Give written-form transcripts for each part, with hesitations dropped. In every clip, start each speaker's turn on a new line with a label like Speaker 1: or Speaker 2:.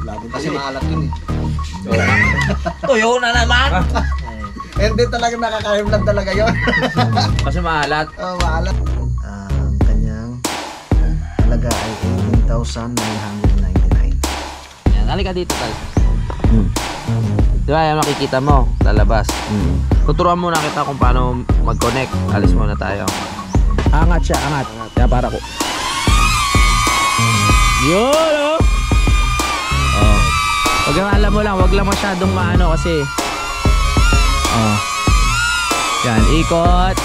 Speaker 1: vlogging. Kasi maalat yun eh.
Speaker 2: Tuyo na naman!
Speaker 1: Hindi talaga nakaka-vlog talaga yun.
Speaker 2: Kasi maalat.
Speaker 1: Oo, maalat. Ang kanyang halaga ay 18,999.
Speaker 2: Yan, halika dito tal. Di ba yan makikita mo sa labas. Tuturuan muna kita kung paano mag-connect. Alis muna tayo. Angat siya, angat. Kaya para ko. Yun oh! Oh. Wag lang, alam mo lang, wag lang masyadong maano kasi. Oh. Yan, ikot.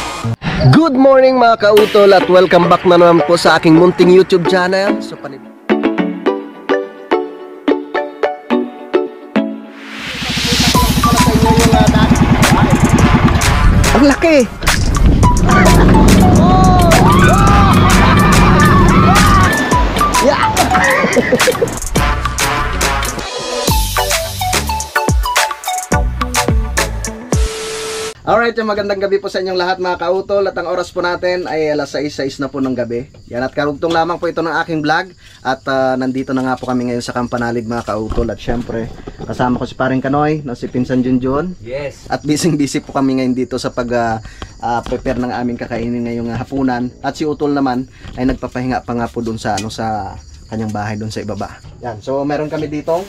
Speaker 1: Good morning mga kautol at welcome back na naman po sa aking munting YouTube channel. So, ang laki! Yeah! Alright, yung magandang gabi po sa inyong lahat mga kautol. At ang oras po natin ay alas 6:06 na po ng gabi. Yan, at karugtong lamang po ito ng aking vlog. At nandito na nga po kami ngayon sa Kampanalig mga kautol. At syempre, kasama ko si Paring Kanoy, na si Pinsan Junjun.
Speaker 2: Yes.
Speaker 1: At busy po kami ngayon dito sa pag-prepare ng aming kakainin ngayong hapunan. At si Utol naman ay nagpapahinga pa nga po dun sa, sa kanyang bahay dun sa ibaba. Yan, so meron kami ditong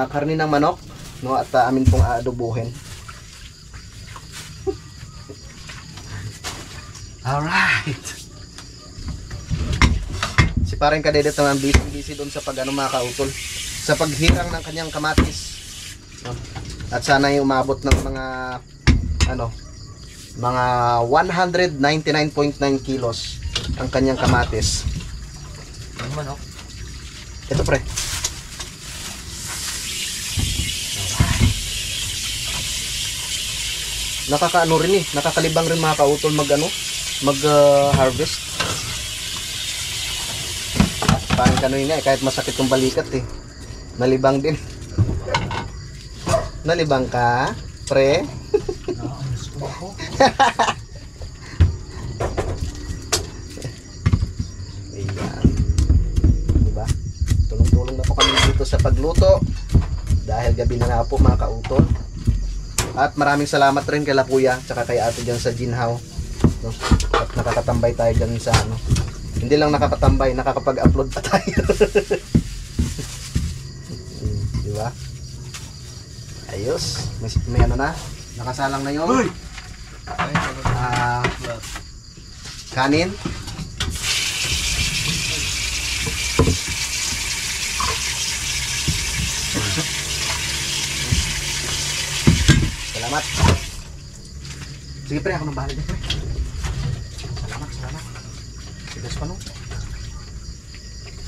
Speaker 1: karni ng manok, no, at amin pong adobuhin. Alright. Si Paring Kadedet naman busy doon sa pag mga kautol, sa paghirang ng kanyang kamatis. No? At sana yung umabot ng mga mga 199.9 kilos ang kanyang kamatis.
Speaker 2: Ang manok.
Speaker 1: Ito pre. Nakakaano rin eh, nakakalibang rin mga kautol mag-harvest. Parang kanoy nga eh, kahit masakit yung balikat eh. Nalibang din. Nalibang ka, pre? Ayan. Diba? Tulong-tulong na po kami dito sa pagluto. Dahil gabi na nga po mga kautol. At maraming salamat rin kay La Kuya, tsaka kay ate dyan sa Jinhaw. No? At nakakatambay tayo dyan sa hindi lang nakakatambay, nakakapag-upload pa tayo. Diba? Ayos. May ano na, nakasalang na yung kanin. Salamat. Sige pre, ako nang bahala dyan pre. Salamat. Tigas pa no.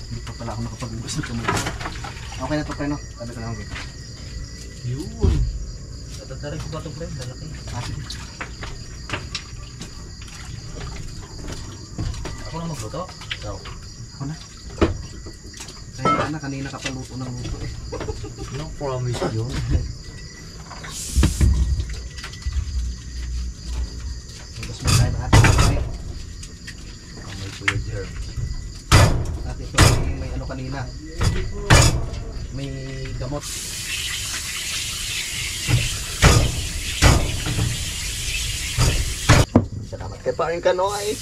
Speaker 1: Hindi pa pala ako nakapag-ugas na kamay. Okay na to pre no. Sabi ko lang okay. Yun. Tatatarin ko ba ito pre? Lalaki. Ako na magluto? Ikaw. Ako na. Kaya na kanina ka pa luto ng luto eh.
Speaker 2: No promise yun.
Speaker 1: At ito may ano kanina, may gamot. Salamat kay Paring Kanoy.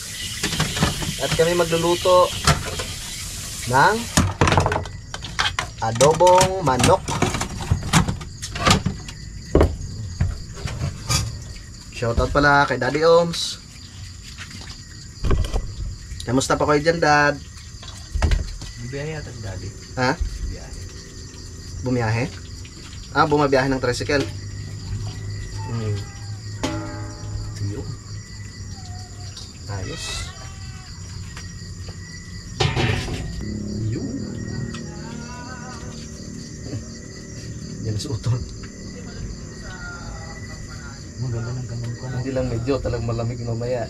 Speaker 1: At kami magluluto ng adobong manok. Shoutout pala kay Daddy Oms. Kamusta pa kayo dyan, Dad?
Speaker 2: Bumiyahe yata si Daddy.
Speaker 1: Ha? Bumiyahe? Bumabiyahe ng tricycle. Yun. Ayos. Yun. Yan si Utol.
Speaker 2: Maganda ng ganun ko.
Speaker 1: Hindi lang medyo, talagang malamig mamaya.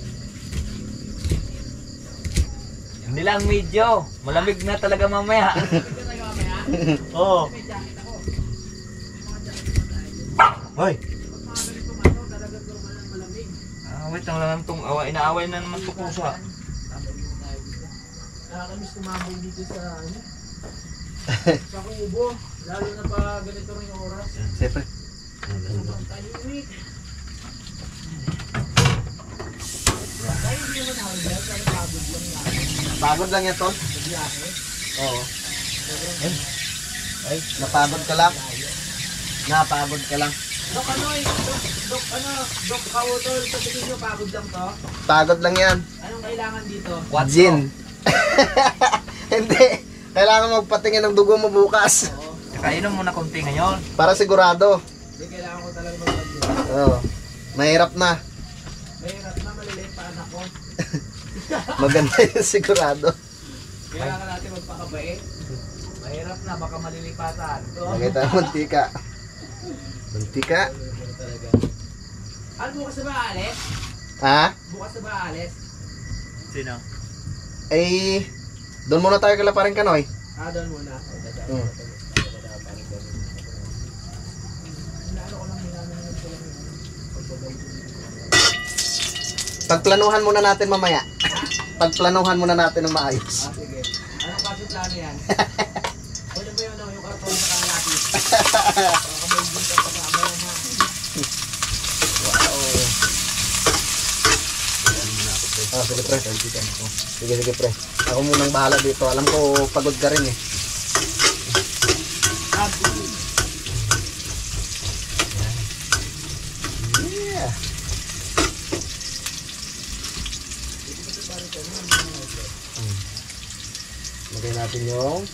Speaker 2: Hindi lang medyo. Malamig na talaga mamaya. Oo. Hoy. Wait lang lang itong inaaway na naman ito pusa.
Speaker 1: Nakakamiss tumambay dito sa
Speaker 2: Sa kubo, lalo na pa ganito rin yung oras.
Speaker 1: Siyempre.
Speaker 2: Sobrang tahimik. Tayo hindi naman ako dyan, pero pagod lang natin.
Speaker 1: Pagod lang yan, tol.
Speaker 2: Sa biyahe.
Speaker 1: Oo. Ay, napagod ka lang. Napagod ka lang.
Speaker 2: Dok, ano eh? Dok, kautol. Sa tingin nyo, pagod lang to?
Speaker 1: Pagod lang yan.
Speaker 2: Anong kailangan dito?
Speaker 1: Gin. Hindi. Kailangan magpatingin ng dugo mo bukas.
Speaker 2: Oo.
Speaker 3: Kainom muna konti ngayon.
Speaker 1: Para sigurado.
Speaker 2: Hindi, kailangan ko talaga mag-budget.
Speaker 1: Oo. Mahirap na.
Speaker 2: Mahirap na, maliliit pa anak ko.
Speaker 1: Maganda yung sigurado.
Speaker 2: Kailangan natin magpakabait. Mahirap na, baka malilipatan.
Speaker 1: Lagay tayo mantika. Mantika.
Speaker 2: Ano, bukas na ba alis?
Speaker 1: Ha?
Speaker 2: Bukas na ba alis?
Speaker 3: Sino?
Speaker 1: Eh, doon muna tayo kala pa rin kanoy.
Speaker 2: Doon muna.
Speaker 1: Hmm. Pagplanuhan muna natin mamaya. Pagplanuhan muna natin ng maayos.
Speaker 2: Sige. Anong kasi plano yan? Wala ba yun, yung karton sa kalapis? Baka may bunta pa sa amin, ha?
Speaker 1: Ah, sige pre. Sige, sige pre. Ako munang bahala dito. Alam ko pagod ka rin eh. Yeah. Lagay natin yung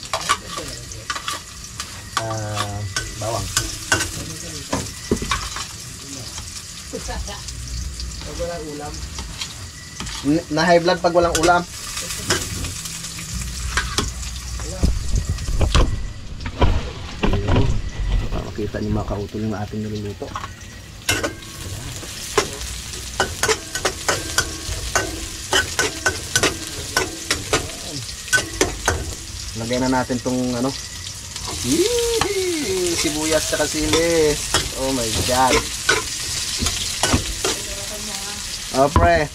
Speaker 1: bawang.
Speaker 2: Pag walang ulam.
Speaker 1: Na high blood pag walang ulam. Ayun. Para makita ni mga kautol yung ating niluluto. Lagay na natin tong ano. Yee! Sibuyas sa sili. Oh my god. Oh pre.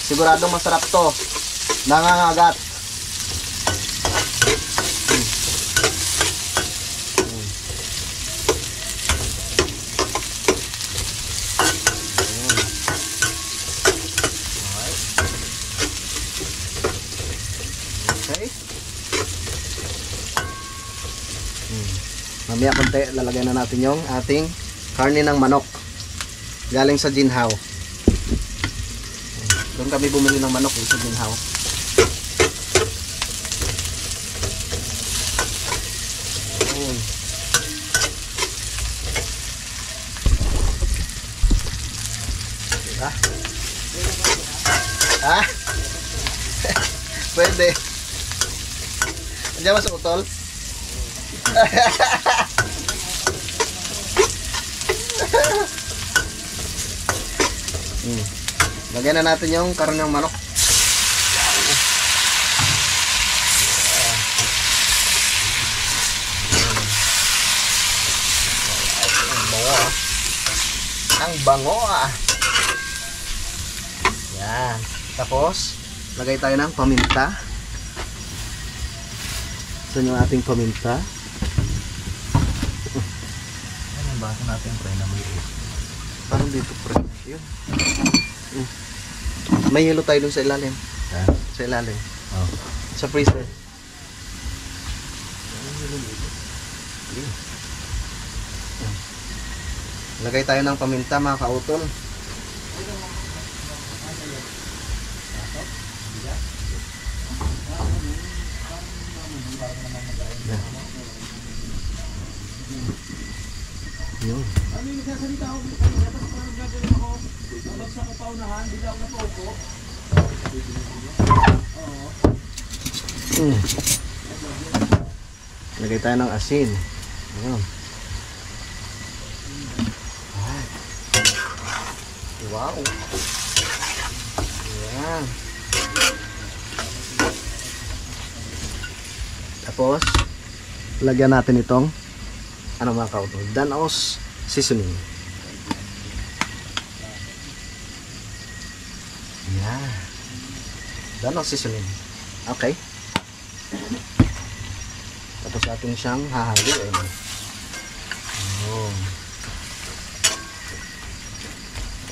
Speaker 1: Siguradong masarap to. Nangangagat. Okay. Mamaya konti, lalagyan na natin yung ating karne ng manok. Galing sa Jinhaw. Doon kami bumili ng manok sa Jinhaw. Ayun. Diba? Ha? Pwede. Andiyan mas utol? Lagyan na natin yung karne ng manok. Ang bango ah. Ang bango ah. Yan. Tapos, lagay tayo ng paminta. Saan yung ating paminta?
Speaker 3: Ano yung baso natin pre na maliit?
Speaker 1: Parang dito pre. Yun. May yelo tayo dun sa ilalim.
Speaker 3: Ha?
Speaker 1: Sa ilalim.
Speaker 3: Oh.
Speaker 1: Sa freezer. Lagay tayo ng paminta mga kautol. Yun.
Speaker 2: Ano yung nagsasalita ako? Tapos parang gagawin ako. Nabagsak ko pa unahan, bigla ako napaupo. Oo.
Speaker 1: Lagay tayo ng asin. Ayun. Alright. Wow. Ayan. Tapos, lagyan natin itong ano mga kautol, Danos seasoning. Yeah. Danos seasoning. Okay. Tapos Tapos atin siyang hahaluin. Ayun.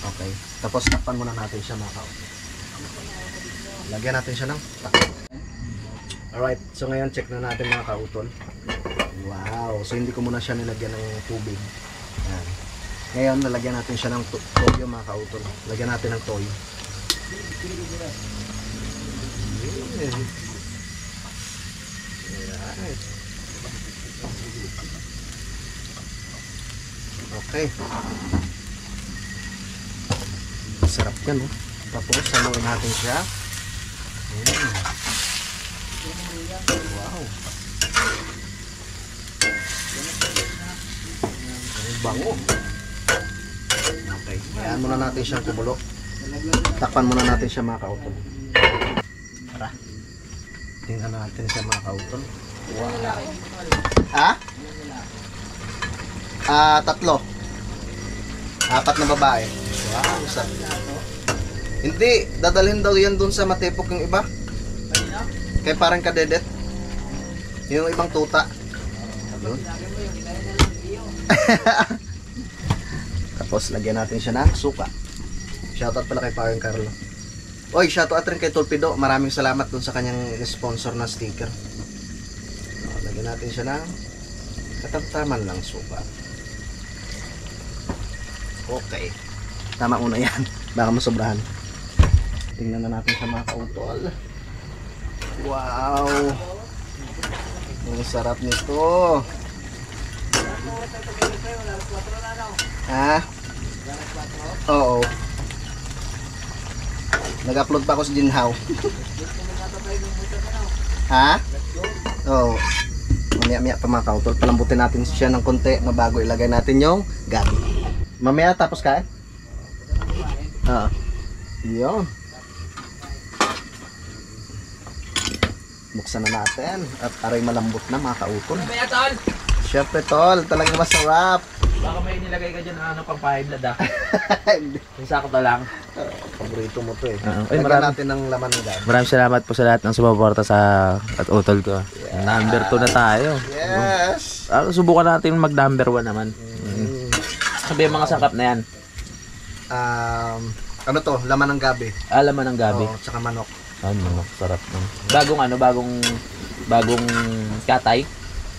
Speaker 1: Okay. Tapos takpan muna natin siya mga kautol. Lagyan natin siya ng takpan. Alright. So ngayon check na natin mga kautol. Wow. So hindi ko muna siya nilagyan ng tubig. Yan. Ngayon nalagyan natin siya ng toyo mga kautol. Lagyan natin ng toyo. Alright. Okay. Sarap yan, oh. Tapos, saluin natin siya. Wow. Ang bango. Okay. Hayaan muna natin siyang kumulo. Takpan muna natin siya mga kautol. Tara. Tingnan natin siya mga kautol. Wow. Ha? 3. 4 na babae. Wow, sarap. Hindi, dadalhin daw yan dun sa matipok yung iba. Kaya parang kadedet. Yung ibang tuta. Yun. Tapos lagyan natin siya ng suka. Shoutout pala kay Parang Carlo. Oy, shoutout rin kay Torpedo. Maraming salamat dun sa kanyang sponsor na sticker. Lagyan natin siya ng katamtaman lang suka. Okay. Tama muna yan. Baka masobrahan. Tingnan na natin siya mga kautol. Wow. Ang sarap nito. Ha? Oo. Nag-upload pa ako sa Jinhaw. Ha? Oo. Mamaya-maya pa mga kautol. Palambutin natin siya ng konti na bago ilagay natin yung gabi. Mamaya tapos kain? Oo. Yun. Buksan na natin. At aray malambot na mga kautol.
Speaker 2: Kaya tol,
Speaker 1: Siyempre tol, talagang masarap.
Speaker 2: baka may nilagay ka dyan na ano pang pahiblad ah. Yung sakto lang.
Speaker 1: Paborito mo to eh.
Speaker 2: Ay,
Speaker 1: Lagyan natin ng laman ng gabi.
Speaker 2: Maraming salamat po sa lahat ng sumuporta sa at utol ko. Number 2 na tayo.
Speaker 1: Yes!
Speaker 2: Subukan natin mag number 1 naman. Sabi yung mga sangkap na yan.
Speaker 1: Ano to? Laman ng gabi.
Speaker 2: Alaman ng gabi.
Speaker 1: Oo, tsaka manok.
Speaker 2: Ano, sarap nun. Bagong katay?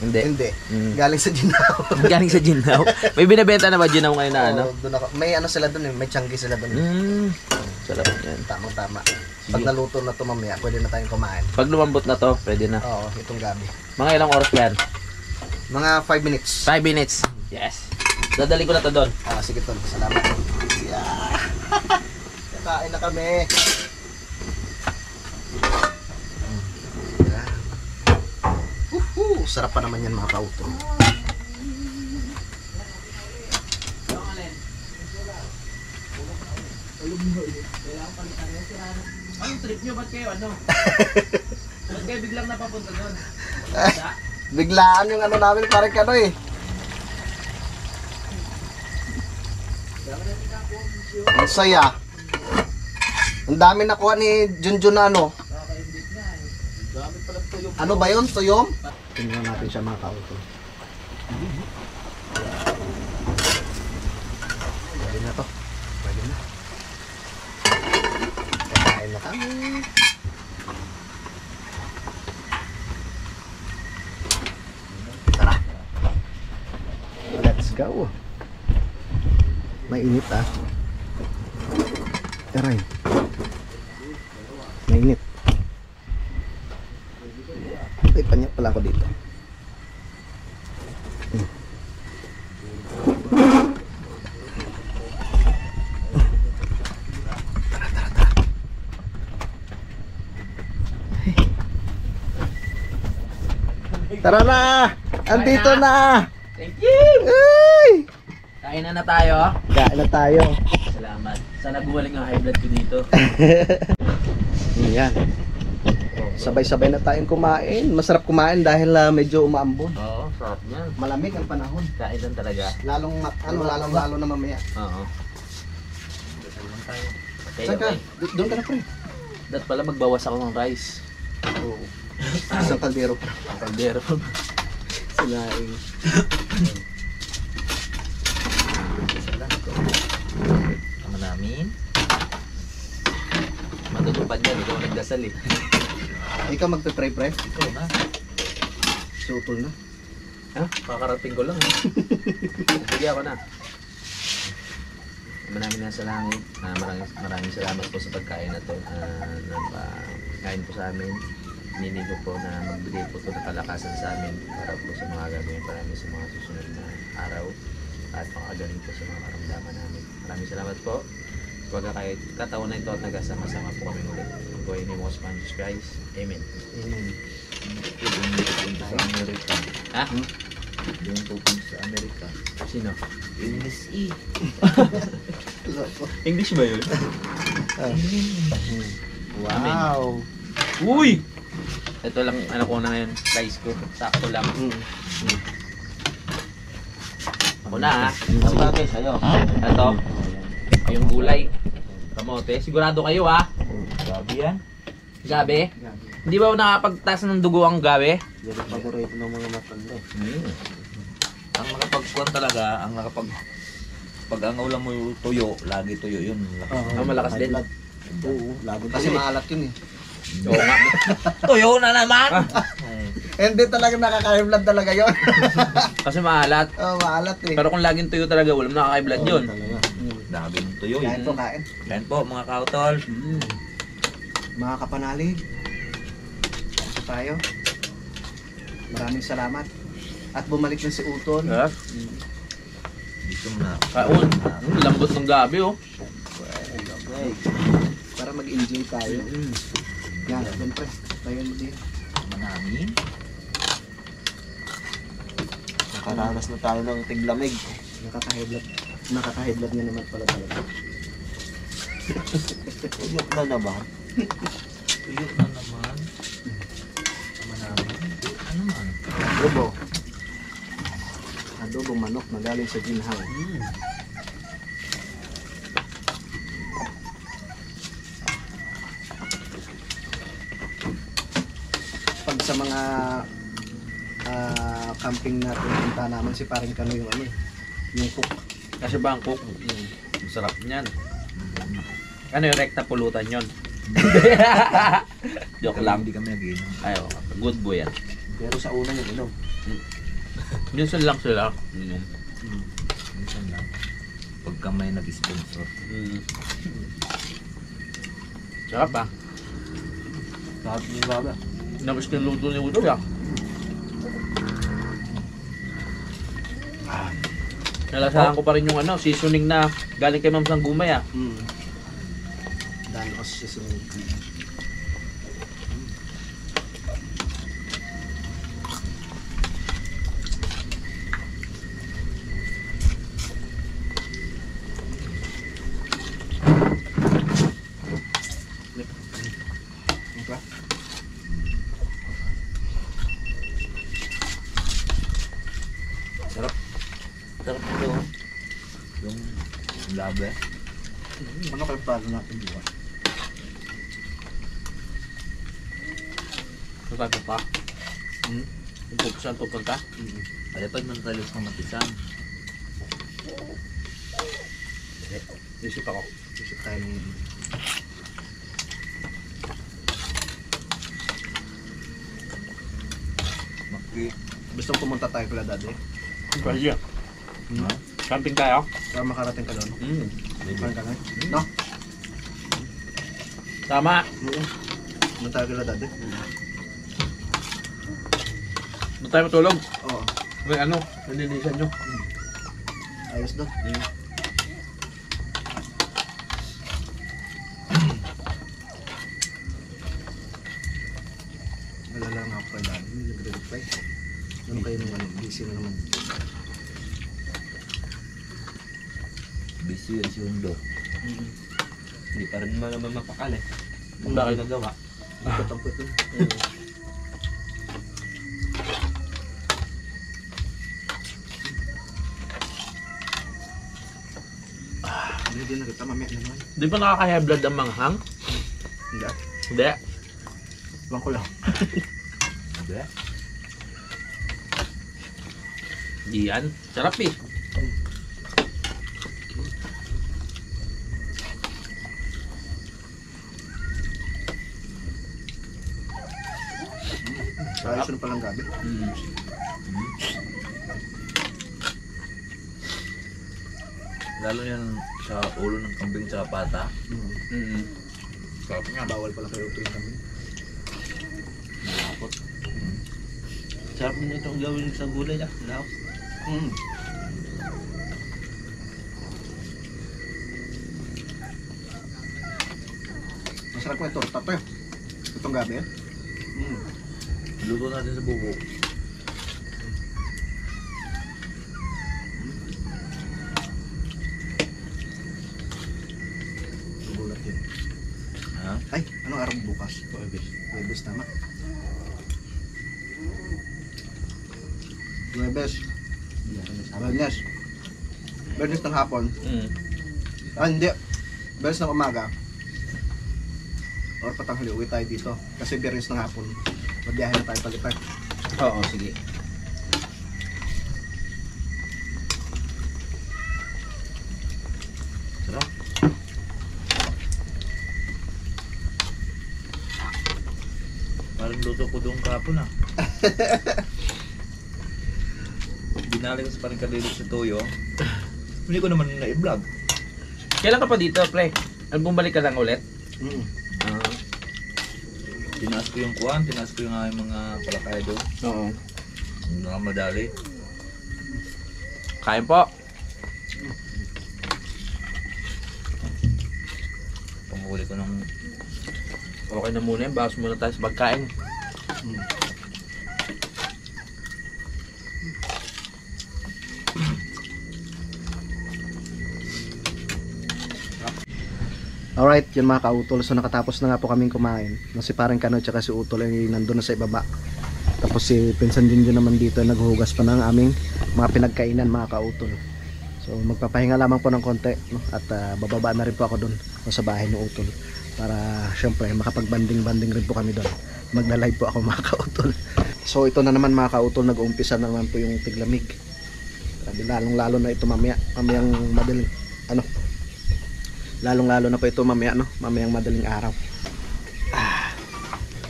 Speaker 2: Hindi.
Speaker 1: Hindi. Galing sa Jinhaw.
Speaker 2: Galing sa Jinhaw. May binibenta na ba Jinhaw ngayon na ano?
Speaker 1: Oo, doon ako. May ano sila doon eh. May tiyanggi sila doon.
Speaker 2: Sarap yan.
Speaker 1: Tama. Pag naluto na to mamaya, pwede na tayong kumain.
Speaker 2: Pag lumambot na to, pwede na.
Speaker 1: Oo, itong gabi.
Speaker 2: Mga ilang oras yan?
Speaker 1: Mga 5 minutes.
Speaker 2: 5 minutes. Yes. Dadali ko na to doon.
Speaker 1: Sige tol, salamat. Yeah. Kain na kami. Yeah. Sarap pa naman yan mga kauto.
Speaker 2: Anong trip nyo? Ba't kayo ano? Ba't kayo biglang napapunta doon?
Speaker 1: Biglaan yung ano namin parang kano eh. Ang saya. Ang dami nakuha ni Junjun na ano. Ano ba yun? Tuyom? Tingnan natin siya mga kauto. Pwede na to. Pwede na. Kakain na kami. Tara. Let's go. Mainit ah. Aray. Mainit. Ay, panyak pala ako dito. Tara na! Andito na!
Speaker 2: Thank you!
Speaker 1: Ay!
Speaker 2: Kain na tayo.
Speaker 1: Kain na tayo.
Speaker 2: Salamat. Sana gumaling ang high blood ko dito.
Speaker 1: Yan. Sabay-sabay na tayong kumain. Masarap kumain dahil medyo umaambon.
Speaker 2: Oo, sarap niyan.
Speaker 1: Malamig ang panahon.
Speaker 2: Kain lang talaga.
Speaker 1: Lalong-lalo na mamaya.
Speaker 2: Oo. Okay,
Speaker 1: Saan ka?
Speaker 2: okay.
Speaker 1: Doon ka na pre.
Speaker 2: Dat pala magbawas ako ng rice.
Speaker 1: Oo. Isang kaldero.
Speaker 2: Ang kaldero.
Speaker 1: Kinain.
Speaker 3: Tama namin.
Speaker 2: Matutupad yan, ikaw nagdasal eh.
Speaker 1: Ikaw magpe-pray, pre?
Speaker 3: Ikaw na.
Speaker 1: Sutol na.
Speaker 2: Ha? Kakarating ko lang eh. Sige ako na. Maraming nasa langit. Maraming salamat po sa pagkain na to. Kain po sa amin. Ninigo po na magbigay po ito ng kalakasan sa amin para po sa mga gagawin pa namin sa mga susunod na araw at makagaling po sa mga karamdaman namin. Maraming salamat po. Huwag kahit kataon na ito at nagasama-sama po kami ulit. Po in the name of Jesus Christ. Amen.
Speaker 1: Amen.
Speaker 3: Pupunta sa Amerika.
Speaker 2: Ha?
Speaker 3: Yung pupunta sa Amerika.
Speaker 2: Sino?
Speaker 3: USA.
Speaker 2: English ba yun?
Speaker 1: Wow.
Speaker 2: Uy! Ito lang ano ko na ngayon, rice ko. Sakto lang. Ako na ha.
Speaker 3: Ang bagay sa'yo.
Speaker 2: Ito. Yung gulay. Kamote. Sigurado kayo ha.
Speaker 3: Gabi yan.
Speaker 2: Gabi. Hindi ba nakapagtaas ng dugo ang gabi?
Speaker 1: Yan ang paborito ng mga matanda.
Speaker 3: Ang nakapagkuhan talaga, pag ang ulam mo yung tuyo, lagi tuyo yun.
Speaker 2: Ah, malakas din.
Speaker 1: Oo, labo. Kasi maalat yun eh.
Speaker 2: Oo nga.
Speaker 3: Tuyo na naman!
Speaker 1: Hindi talaga nakaka-high blood talaga yun.
Speaker 2: Kasi maalat.
Speaker 1: Oh, maalat eh.
Speaker 2: Pero kung laging tuyo talaga, walang nakaka-high blood yun.
Speaker 1: Talaga.
Speaker 3: Dami ng tuyo
Speaker 1: Kain
Speaker 3: yun.
Speaker 1: po, kain.
Speaker 3: Kain po mga kautol.
Speaker 1: Mga kapanalig, ito tayo. Maraming salamat. At bumalik na si Uton.
Speaker 2: Ha?
Speaker 3: Dito na.
Speaker 2: Kaon. Lambot ng gabi oh.
Speaker 1: Okay. Para mag-enjoy tayo. Yan, siyempre. Tayo mo din.
Speaker 3: Tama namin.
Speaker 1: Nakaranas na tayo ng tiglamig. Nakaka-high blood nga naman pala talaga.
Speaker 3: Tuyok na naman. Tuyok na naman. Tama namin. Tuyok na naman.
Speaker 1: Adobo. Adobong manok na galing sa ginhaw. Pag sa mga camping natin, punta naman si paring Kano yung ano, yung cook.
Speaker 2: Kasi Bangkok. Masarap niyan. Ano yung rekta pulutan yun? Joke lang.
Speaker 3: Hindi kami nag-inom.
Speaker 2: Ayo, good boy yan.
Speaker 1: Pero sa una yung inom.
Speaker 2: Minsan lang sila.
Speaker 3: Minsan lang. Pagka may nag-sponsor.
Speaker 2: Sarap ah.
Speaker 3: Sabi niyo baba.
Speaker 2: Nabis ko yung luto ni Udo ya. Nalasahan ko pa rin yung ano, seasoning na galing kay Ma'am Sanggumay ah.
Speaker 1: Dahil ko siya sinunod.
Speaker 3: Sarap ito. Yung labe.
Speaker 1: Ano kayo plano natin di ba?
Speaker 2: Sasabi pa. Kung pupusan pupunta.
Speaker 3: Alipad man tayo sa matisan.
Speaker 2: Isip ako.
Speaker 1: Isip tayo ng
Speaker 3: Maki.
Speaker 1: gusto pumunta tayo kula dati.
Speaker 2: Pwede. Camping tayo.
Speaker 1: Para makarating ka doon. Parang ka na. No?
Speaker 2: Tama.
Speaker 1: Pumunta tayo kula dati.
Speaker 2: Doon tayo matulog.
Speaker 1: Oo.
Speaker 2: May ano, nalinisan nyo.
Speaker 1: Ayos doon. Wala lang ako kay dati. Hindi nagre-reply. Ano kayo nung ano? Busy na naman.
Speaker 3: Busy yun si Undo. Hindi pa rin naman mapakali.
Speaker 2: Bakit?
Speaker 3: Nagawa.
Speaker 1: Ipot-ampot yun. Hindi na kita mamaya naman.
Speaker 2: Di ba nakaka-high blood ang manghang?
Speaker 1: Hindi.
Speaker 2: Hindi.
Speaker 1: Bang ko lang.
Speaker 3: Sabi?
Speaker 2: Diyan. Sarap eh.
Speaker 1: Ayos na palang gabi.
Speaker 3: Lalo yan sa ulo ng kambing sa pata. Sarap nga.
Speaker 1: Bawal pala kayo ito yung kami.
Speaker 3: Malapot.
Speaker 2: Sarap din itong gawin sa gulay na. Laos.
Speaker 1: Masarap ko ito. Tato eh. Itong gabi eh.
Speaker 3: Luto natin sa bubo.
Speaker 1: Gulat yun.
Speaker 3: Ha?
Speaker 1: Ay, anong araw bukas? Huwebes, tama. Huwebes. Bernes. Bernes ng hapon. Ah, hindi. Bernes ng umaga. Or patanghali, uwi tayo dito. Kasi Bernes ng hapon. Magbiyahe na tayo palipat.
Speaker 2: Oo, sige.
Speaker 3: Sarap. Parang luto ko doon kapon ah. Binalik ko sa parang kalilis sa toyo. Hindi ko naman na-vlog.
Speaker 2: Kailan ka pa dito, pre? Bumalik ka lang ulit?
Speaker 3: Tinaas ko yung kuwan, tinaas ko yung aking mga palakay doon.
Speaker 2: Oo.
Speaker 3: Hindi na madali.
Speaker 2: Kain po.
Speaker 3: Pamuli ko ng
Speaker 2: Okay na muna yun. Bawas muna tayo sa pagkain.
Speaker 1: Alright, yun mga kautol. So nakatapos na nga po kaming kumain. No, si parang Kanoy tsaka si Utol ay nandun na sa ibaba. Tapos si Pinsan Junjun naman dito ay naghuhugas pa ng aming mga pinagkainan mga kautol. So magpapahinga lamang po ng konti, no? At bababa na rin po ako dun sa bahay ng Utol. Para syempre makapag-banding-banding rin po kami dun. Magla-live po ako mga kautol. So ito na naman mga kautol, nag-uumpisa na naman po yung tiglamig. Lalong-lalo na ito mamayang madaling lalong-lalo na po ito mamayang madaling araw.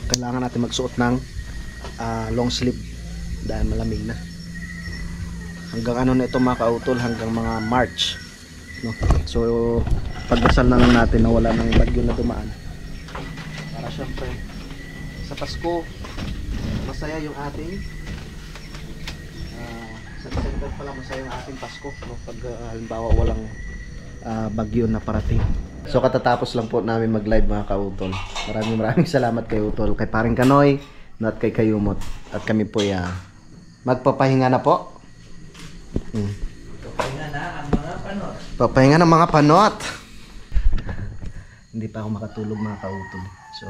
Speaker 1: Kailangan natin magsuot ng long sleeve dahil malamig na. Hanggang ano na ito mga kautol, hanggang mga March, no? So pagdasal na lang natin na wala nang bagyo na dumaan para syempre sa Pasko masaya yung ating sa December pala masaya yung ating Pasko, no? Pag halimbawa walang bagyo na parating. So katatapos lang po namin mag-live mga kautol. Maraming salamat kay Utol, kay Paring Kanoy, at kay Kayumot. At kami po magpapahinga na po.
Speaker 3: papahinga na ang mga panot.
Speaker 1: Papahinga ng mga panot. Hindi pa ako makatulog mga kautol. So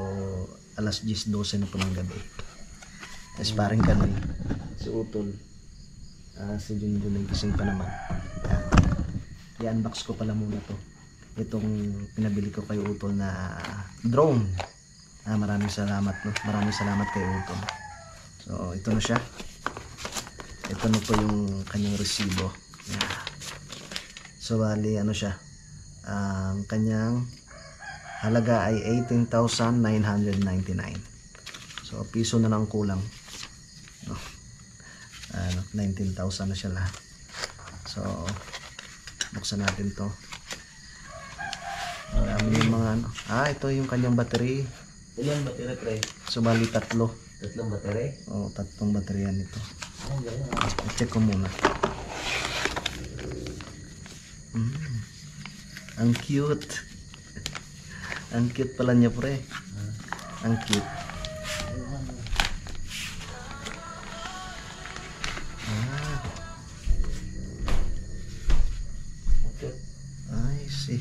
Speaker 1: alas 10:12 na po ng gabi. As Paring Kanoy, si Utol, si Junjun ay gising pa naman. I-unbox ko pala muna to. Itong pinabili ko kay Utol na drone. Maraming salamat, no? Maraming salamat kay Utol. So ito na siya. Ito na po yung kanyang resibo. So bali ano siya, ang kanyang halaga ay 18,999. So piso na lang kulang, no? 19,000 na siya lahat. So buksan natin to. Marami yung mga ito yung kanyang battery.
Speaker 2: Ilan battery, pre?
Speaker 1: So bali tatlo.
Speaker 2: Tatlong battery?
Speaker 1: Tatlong baterya nito.
Speaker 2: Oh, ganyan.
Speaker 1: I-check ko muna. Ang cute. Ang cute pala niya, pre. Ang cute. I see.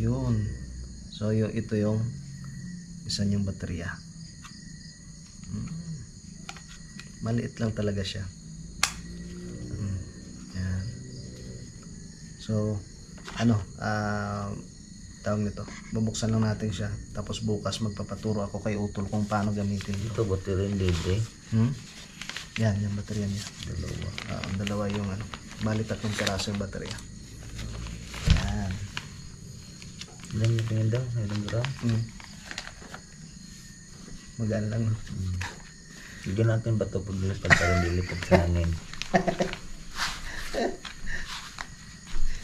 Speaker 1: Yun. So ito yung isa niyang baterya. Maliit lang talaga siya. Yan. So tawag nito, bubuksan lang natin siya. Tapos bukas magpapaturo ako kay Utol kung paano gamitin ito.
Speaker 3: Ito buti rin libre.
Speaker 1: Yan, yung baterya niya.
Speaker 3: Dalawa.
Speaker 1: Dalawa yung ano. Bali 3 piraso yung baterya. Yan.
Speaker 3: Ilan yung tingin daw? Ilang gram?
Speaker 1: Magaan lang. No?
Speaker 3: Bigyan natin ba ito paglilipad para lilipad sa hangin?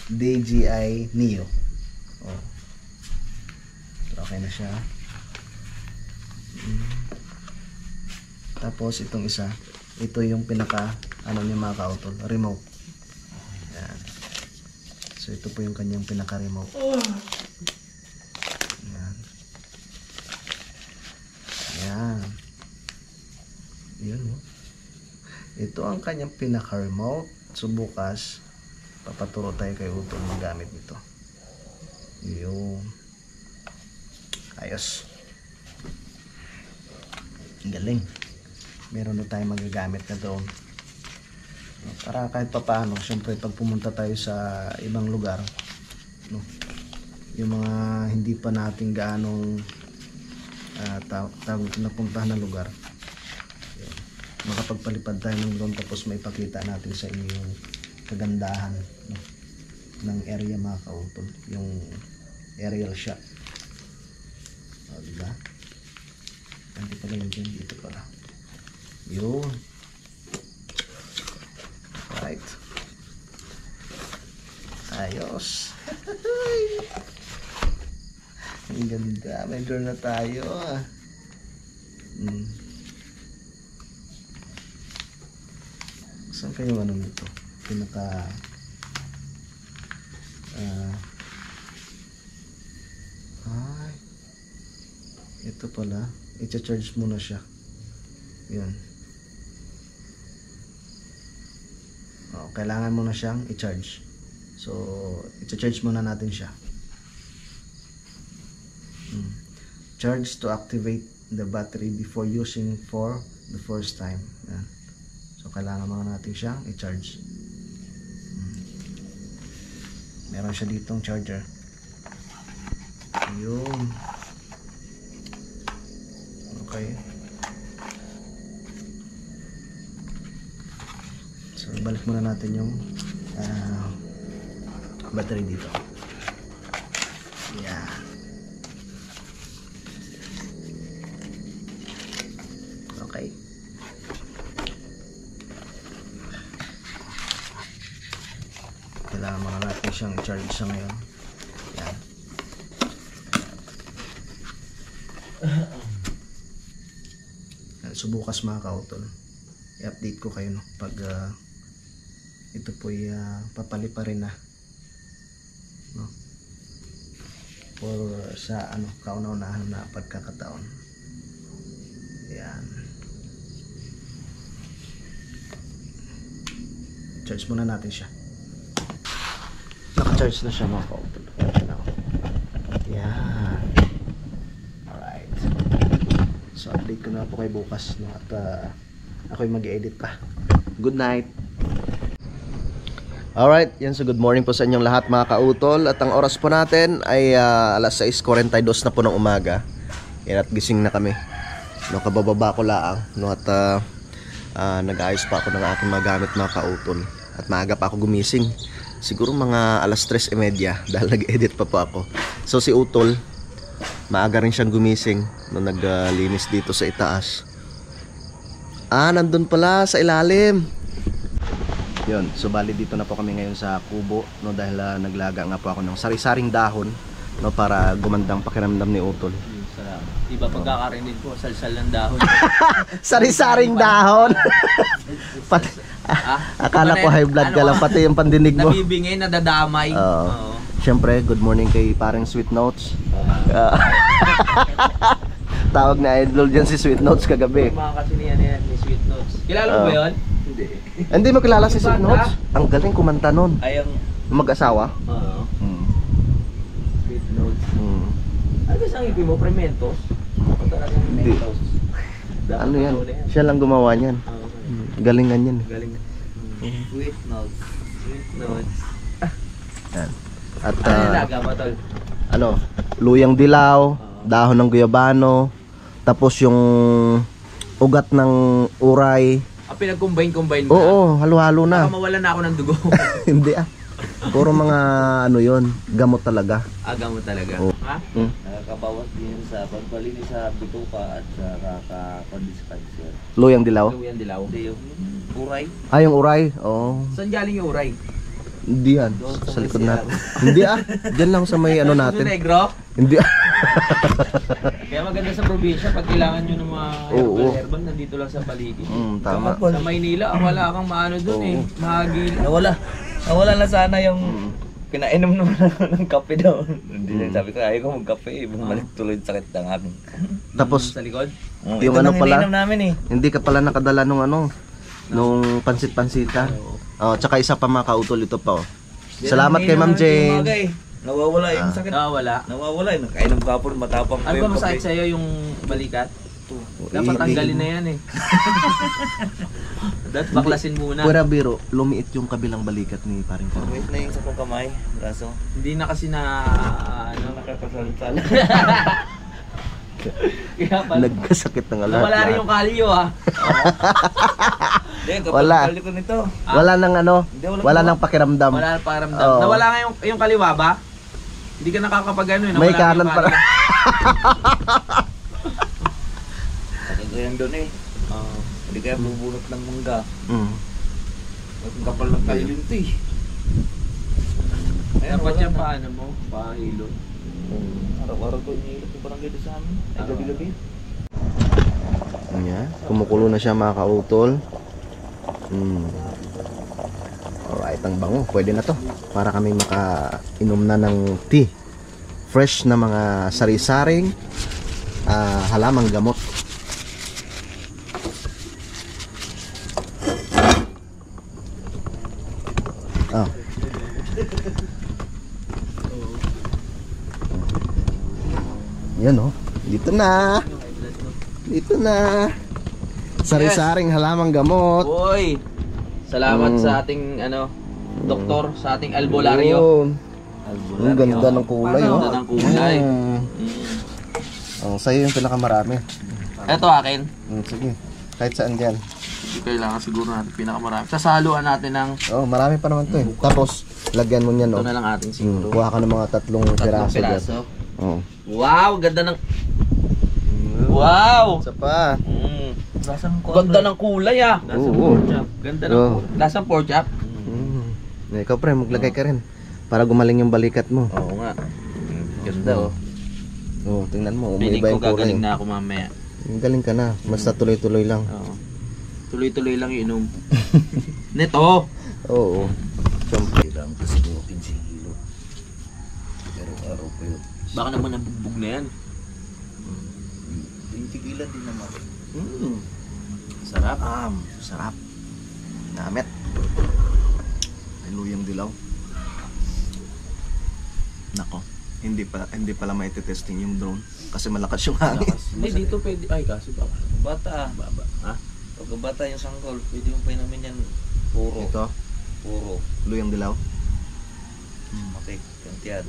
Speaker 1: DJI Neo. Oh. Okay na siya. Tapos itong isa, ito yung pinaka ano niya mga ka-Utol, remote. Yan. So ito po yung kanyang pinaka remote. Yan. Yan. Yun, oh. Ito ang kanyang pinaka remote. So bukas papaturo tayo kay Utol magamit nito. Yun. Ayos. Ang galing. Meron na tayong magagamit na doon. Para kahit pa paano, syempre pag pumunta tayo sa ibang lugar, no, yung mga hindi pa natin gaanong napuntahan na lugar, yun, makapagpalipad tayo ng drone tapos may pakita natin sa inyo yung kagandahan, no, ng area mga ka-Utol, yung aerial shot. O, diba? Hindi pala yun dyan, dito pala. Yun. Right. Ayos. Ang ganda. May drone na tayo. Saan kayo ano nito? Pinaka ay, ito pala. I-charge muna siya. Yun. Kailangan mo na siyang i-charge. So, i-charge muna natin siya. Charge to activate the battery before using for the first time. Yan. So, kailangan muna natin siyang i-charge. Meron siya ditong charger. Yun. Okay. So, balik muna natin yung battery dito. Yeah. Okay. Kailangan mga natin siyang charge sa ngayon. Yan. So, bukas mga ka-Utol, i-update ko kayo, no, pag ito po'y papalipa rin na, no, for sa ano, kauna-unahan na pagkakataon. Yan. Charge muna natin siya. Naka-charge na siya mga ka-Utol. Yan. Alright. So update ko na po kay bukas, no, at ako'y mag-edit pa. Good night. Alright, yan, so good morning po sa inyong lahat mga ka-Utol. At ang oras po natin ay alas 6:42 na po ng umaga. Yan, at gising na kami. No, kabababa ko lang, no, at nag-ayos pa ako ng aking mga gamit mga ka-Utol. At maaga pa ako gumising. Siguro mga alas 3:30 dahil nag-edit pa po ako. So si Utol, maaga rin siyang gumising no, naglinis dito sa itaas. Nandun pala sa ilalim. Yun, so bali dito na po kami ngayon sa kubo, no, dahil naglaga nga po ako ng sari-saring dahon, no, para gumandang pakiramdam ni Utol.
Speaker 2: Iba pagkakarinig ko, salsal ng dahon.
Speaker 1: Sari-saring dahon. Pati, akala ko high blood ka lang, pati yung pandinig mo.
Speaker 2: Nabibingay, nadadamay.
Speaker 1: Oo. Siyempre, good morning kay parang Sweet Notes. Tawag na idol dyan si Sweet Notes kagabi.
Speaker 2: Mga kasi niyan ni Sweet Notes. Kilala mo ba yun? Hindi.
Speaker 1: Hindi mo kilala si Sweet Notes? Ang galing kumanta nun.
Speaker 2: Ay, ang
Speaker 1: mag-asawa?
Speaker 2: Oo. Sweet Notes. Ano sa ngipin mo? Prementos? O talagang
Speaker 1: Hindi.
Speaker 2: Mentos?
Speaker 1: Ano yan? Siya lang gumawa niyan. Galingan yan.
Speaker 2: Galing. Sweet Notes. Sweet Notes.
Speaker 1: Yan. At
Speaker 2: Ano yung laga mo, tol?
Speaker 1: ano, luyang dilaw, dahon ng guyabano, tapos yung ugat ng uray.
Speaker 2: Pinag-combine mo na.
Speaker 1: Oo, halo-halo
Speaker 2: Baka
Speaker 1: na.
Speaker 2: mawalan na ako ng dugo.
Speaker 1: Hindi Puro mga ano yon, gamot talaga.
Speaker 2: Aga mo talaga.
Speaker 1: Oo.
Speaker 2: Ha?
Speaker 3: Nakakabawas din sa pagbalinis sa bituka at sa kakakondispenser.
Speaker 1: Luyang dilaw.
Speaker 2: Luyan dilaw.
Speaker 3: Hindi yung uray.
Speaker 1: Yung uray. Oo.
Speaker 2: Saan galing yung uray?
Speaker 1: Hindi yan.
Speaker 3: Doon
Speaker 1: Sa likod
Speaker 3: may
Speaker 1: natin. Hindi Diyan lang sa may ano
Speaker 2: Ano
Speaker 1: natin.
Speaker 2: negro?
Speaker 1: Hindi
Speaker 2: Kaya maganda sa probinsya pag kailangan nyo ng mga
Speaker 1: Oo.
Speaker 2: herbal, nandito lang sa paligid.
Speaker 1: Tama.
Speaker 2: Sa Maynila, wala kang maano dun eh. Mahagil.
Speaker 3: Nawala na sana yung pinainom naman ako ng kape daw. Hindi sabi ko, ayaw ko magkape. Bumalik tuloy yung sakit ng aking.
Speaker 1: Tapos
Speaker 2: Sa likod?
Speaker 1: Yung
Speaker 3: Ito
Speaker 1: ano
Speaker 3: nang
Speaker 1: pala?
Speaker 3: ininom namin eh.
Speaker 1: hindi ka pala nakadala nung ano, nung pansit-pansita. Oh, tsaka isa pa mga kautol ito pa oh. Salamat kay Ma'am Jane.
Speaker 3: Nawawala yung sakit.
Speaker 2: Wala.
Speaker 3: Nawawala yung nakainom kapon matapang
Speaker 2: Ano ba masakit sa'yo yung balikat? Dapat tanggalin na yan eh. Dapat baklasin muna.
Speaker 1: Pura biro, lumiit yung kabilang balikat ni paring Carmen.
Speaker 3: Wait na yung sa kong kamay, braso.
Speaker 2: Hindi na kasi na ano,
Speaker 3: Nakakasalsal.
Speaker 2: kaya pala.
Speaker 1: Nagkasakit ng lahat.
Speaker 2: Nawala rin yung kalyo ah.
Speaker 3: Hindi,
Speaker 1: Wala.
Speaker 3: kapag ko nito.
Speaker 1: Wala nang ano,
Speaker 3: Hindi,
Speaker 1: wala nang pakiramdam.
Speaker 2: Wala na pakiramdam.
Speaker 1: Oo.
Speaker 2: Nawala nga yung kaliwa ba? Hindi ka nakakapag ano eh.
Speaker 1: May
Speaker 2: nawala
Speaker 1: kanan
Speaker 2: yung
Speaker 1: pala.
Speaker 2: kaliwa.
Speaker 3: Sakit ko yan doon eh. Hindi kaya bubunot ng mangga.
Speaker 1: Mm.
Speaker 3: Ang kapal ng tayo yun ito eh.
Speaker 2: Dapat yan paano mo? Pahilo.
Speaker 3: Araw-araw ko iniilap yung barangay doon sa amin. Ay, gabi-gabi.
Speaker 1: Ayan, kumukulo na siya mga kautol. Alright, ang bango. Pwede na to. Para kami makainom na ng tea. Fresh na mga sari-saring halamang gamot. Oh. Yan oh. Dito na. Dito na. Sari-saring halamang gamot.
Speaker 2: Uy! Salamat sa ating ano, doktor, sa ating albularyo.
Speaker 1: Yun. Ang ganda ng kulay oh.
Speaker 2: Ganda ng kulay.
Speaker 1: Oh, sa'yo yung pinakamarami.
Speaker 2: Ito akin.
Speaker 1: Sige. Kahit saan dyan.
Speaker 2: Hindi kailangan siguro natin pinakamarami. Sasaluan natin ng
Speaker 1: Oh, marami pa naman to eh. Tapos, lagyan mo niyan
Speaker 2: ito
Speaker 1: oh.
Speaker 2: na lang ating siguro.
Speaker 1: Kuha ka ng mga tatlong piraso dyan.
Speaker 2: Piraso.
Speaker 1: Oh.
Speaker 2: Wow! Ganda ng... Wow!
Speaker 1: Isa pa.
Speaker 3: Lasang ko.
Speaker 2: Ganda ng kulay ah!
Speaker 1: Oo.
Speaker 2: Ganda ng
Speaker 1: Oo.
Speaker 2: kulay. Lasang pork chop?
Speaker 1: Ikaw pre, maglagay ka rin. Para gumaling yung balikat mo.
Speaker 2: Oo nga. Ganda oh.
Speaker 1: Oh, tingnan mo.
Speaker 2: Piling
Speaker 1: Umiiba
Speaker 2: ko
Speaker 1: yung kulay.
Speaker 2: gagaling na ako mamaya.
Speaker 1: Galing ka na. Basta tuloy-tuloy lang.
Speaker 2: Oo. Tuloy-tuloy lang inom. Neto!
Speaker 1: Oo. Siyempre.
Speaker 3: Kailangan kasi ko 15 kilo. Pero araw ko yun.
Speaker 2: Baka naman nabugbog na yan.
Speaker 3: 20 kilo din naman.
Speaker 2: Sarap.
Speaker 1: Sarap. Namit. Ay, luyang dilaw. Nako. Hindi pala maititesting yung drone. Kasi malakas yung hangin.
Speaker 2: Hindi dito pwede. Ay kasi baka.
Speaker 3: Bata.
Speaker 2: Baba. Ha?
Speaker 3: Pag bata yung sanggol, pwede yung namin yan puro.
Speaker 1: Ito,
Speaker 3: Puro.
Speaker 1: luyang dilaw.
Speaker 3: Okay, kantiyan.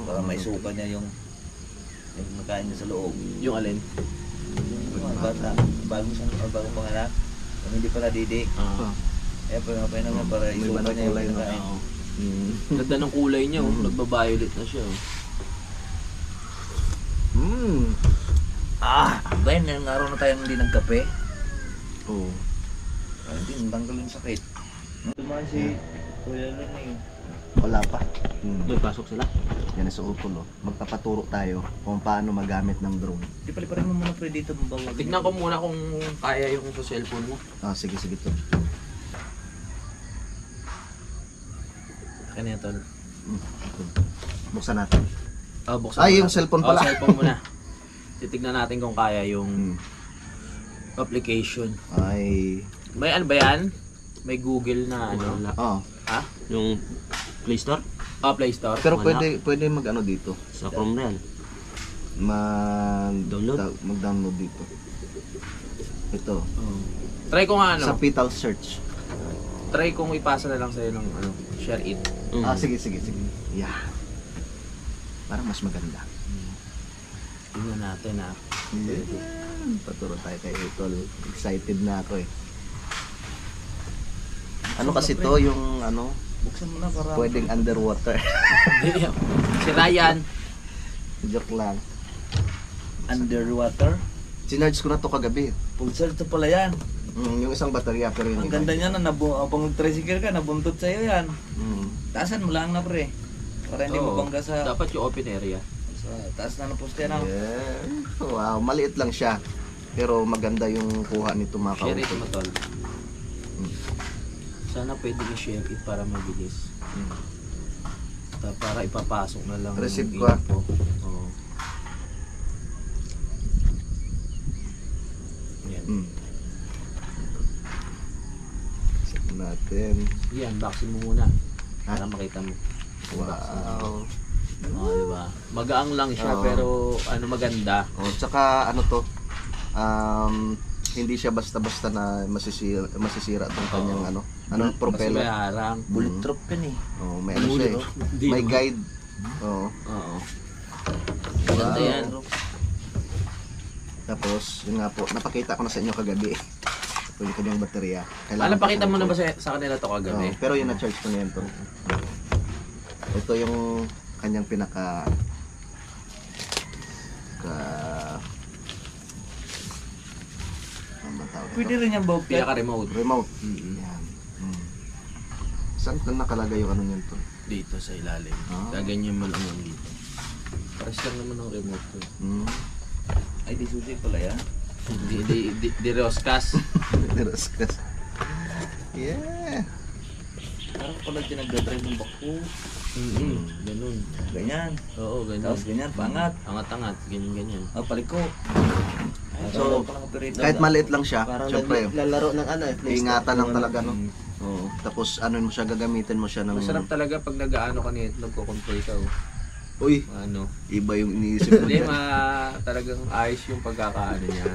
Speaker 3: Para maisuka niya yung nakain niya sa loob.
Speaker 2: Yung alin?
Speaker 3: Yung mga bata, bagong panganak, kung hindi pa nadidik, eh pa naman para
Speaker 1: May
Speaker 3: isuka
Speaker 1: banang
Speaker 3: niya yung
Speaker 1: kulay, no?
Speaker 3: nakain.
Speaker 2: Ganda ng kulay niya oh. Nagba-violet na siya oh.
Speaker 3: Ben, ngayong araw na tayo hindi nagkape.
Speaker 1: Oo.
Speaker 3: Hindi, natanggal yung sakit. Dumaan si Kuya Lon na yun.
Speaker 1: Wala pa.
Speaker 2: May pasok sila.
Speaker 1: Yan sa utol oh. Magpapaturo tayo kung paano magamit ng drone.
Speaker 3: Di paliparin mo muna pre dito mabawag.
Speaker 2: Tignan ko muna kung kaya yung sa cellphone mo.
Speaker 1: Sige to.
Speaker 2: Kaya na tol.
Speaker 1: Buksan natin.
Speaker 2: Buksan
Speaker 1: Ay,
Speaker 2: mo
Speaker 1: yung
Speaker 2: na.
Speaker 1: cellphone pala.
Speaker 2: Cellphone muna. Titignan natin kung kaya yung application.
Speaker 1: Ay.
Speaker 2: May ano ba yan? May Google na ano?
Speaker 1: Oh.
Speaker 2: Ha?
Speaker 4: Yung Play Store?
Speaker 2: Play Store.
Speaker 1: Pero
Speaker 4: Wala.
Speaker 1: pwede mag-ano dito.
Speaker 4: Sa Chrome na yan. Download?
Speaker 1: Mag-download dito. Ito.
Speaker 2: Try ko nga ano.
Speaker 1: Sa Pital search.
Speaker 2: Try kong ipasa na lang sa'yo ng ano, share it.
Speaker 1: Sige. Yeah. Parang mas maganda.
Speaker 2: Tingnan natin ha.
Speaker 1: Paturo tayo kay Tol. Excited na ako eh. Ano kasi to yung ano,
Speaker 3: Buksan mo na para.
Speaker 1: pwedeng underwater.
Speaker 2: Si Ryan.
Speaker 1: Joke lang.
Speaker 3: Underwater.
Speaker 1: Sinarge ko na to kagabi.
Speaker 3: Full charge to pala yan.
Speaker 1: Yung isang baterya pero yun.
Speaker 3: Ang ganda niya na habang nag-tricycle ka, nabuntot sa'yo yan.
Speaker 1: Mm.
Speaker 3: Taasan mo lang na pre. Para hindi
Speaker 2: Oo.
Speaker 3: mabangga sa
Speaker 2: Dapat yung open area.
Speaker 3: taas na ng poste na.
Speaker 1: Yeah. Wow, maliit lang siya. Pero maganda yung kuha nito mga
Speaker 2: Share ito
Speaker 1: kauto.
Speaker 2: mo tol. Sana pwede i-share it para mabilis. Para ipapasok na lang.
Speaker 1: Receive
Speaker 2: yung
Speaker 1: ko, ah.
Speaker 2: info. Oo. Yan.
Speaker 1: Mm. Set natin.
Speaker 2: Yan, vaccine mo muna.
Speaker 1: Ha?
Speaker 2: Para makita mo.
Speaker 1: Wow.
Speaker 2: Oo, diba? Magaang lang siya
Speaker 1: Oo.
Speaker 2: pero ano maganda.
Speaker 1: Oh, tsaka ano to? Hindi siya basta-basta na masisira tong kanyang ano,
Speaker 2: Kasi may
Speaker 1: propeller.
Speaker 2: harang.
Speaker 3: Bulletproof yan eh.
Speaker 1: Oh, may ano siya eh.
Speaker 2: Hindi
Speaker 1: May
Speaker 2: naman.
Speaker 1: guide. Oh.
Speaker 2: Oo. Maganda
Speaker 1: Wow.
Speaker 2: yan.
Speaker 1: Tapos, yun nga po, napakita ko na sa inyo kagabi. Pwede kanyang baterya.
Speaker 2: Alam, pakita mo na ba sa kanila to kagabi?
Speaker 1: Oh, pero yun na-charge ko na yan to. Ito yung kanyang pinaka ano ba tawag ito?
Speaker 3: Pwede rin yung bulk yan.
Speaker 2: Pinaka-remote.
Speaker 1: Remote.
Speaker 2: Mm-mm.
Speaker 1: Yan. Saan ka nakalagay yung ano niyan to?
Speaker 2: Dito sa ilalim.
Speaker 1: Ah.
Speaker 2: Gaganyan mo lang yung dito. Pares lang naman ang remote ko.
Speaker 1: Hmm.
Speaker 3: Ay, di susi pala yan.
Speaker 2: Di Roscas.
Speaker 1: Diraskas. Yeah.
Speaker 3: Parang pala dyan nagdadrive ng bako.
Speaker 2: Ganun.
Speaker 3: Ganyan.
Speaker 2: Oo, ganyan.
Speaker 3: Tapos ganyan, pangat.
Speaker 2: Angat-angat. Ganyan.
Speaker 3: Oh, paliko.
Speaker 1: So, kahit maliit lang siya,
Speaker 4: Parang
Speaker 1: syempre,
Speaker 4: lalaro ng ano eh.
Speaker 1: ingatan lang talaga, no?
Speaker 2: Mm.
Speaker 1: Oo. Tapos, ano mo siya, gagamitin mo siya ng...
Speaker 2: Masarap talaga pag nag-aano ka nito, nagko-control ka. Oh.
Speaker 1: Uy,
Speaker 2: Ano?
Speaker 1: iba yung iniisip mo
Speaker 2: Hindi,
Speaker 1: dyan.
Speaker 2: talagang ayos yung pagkakaano niya.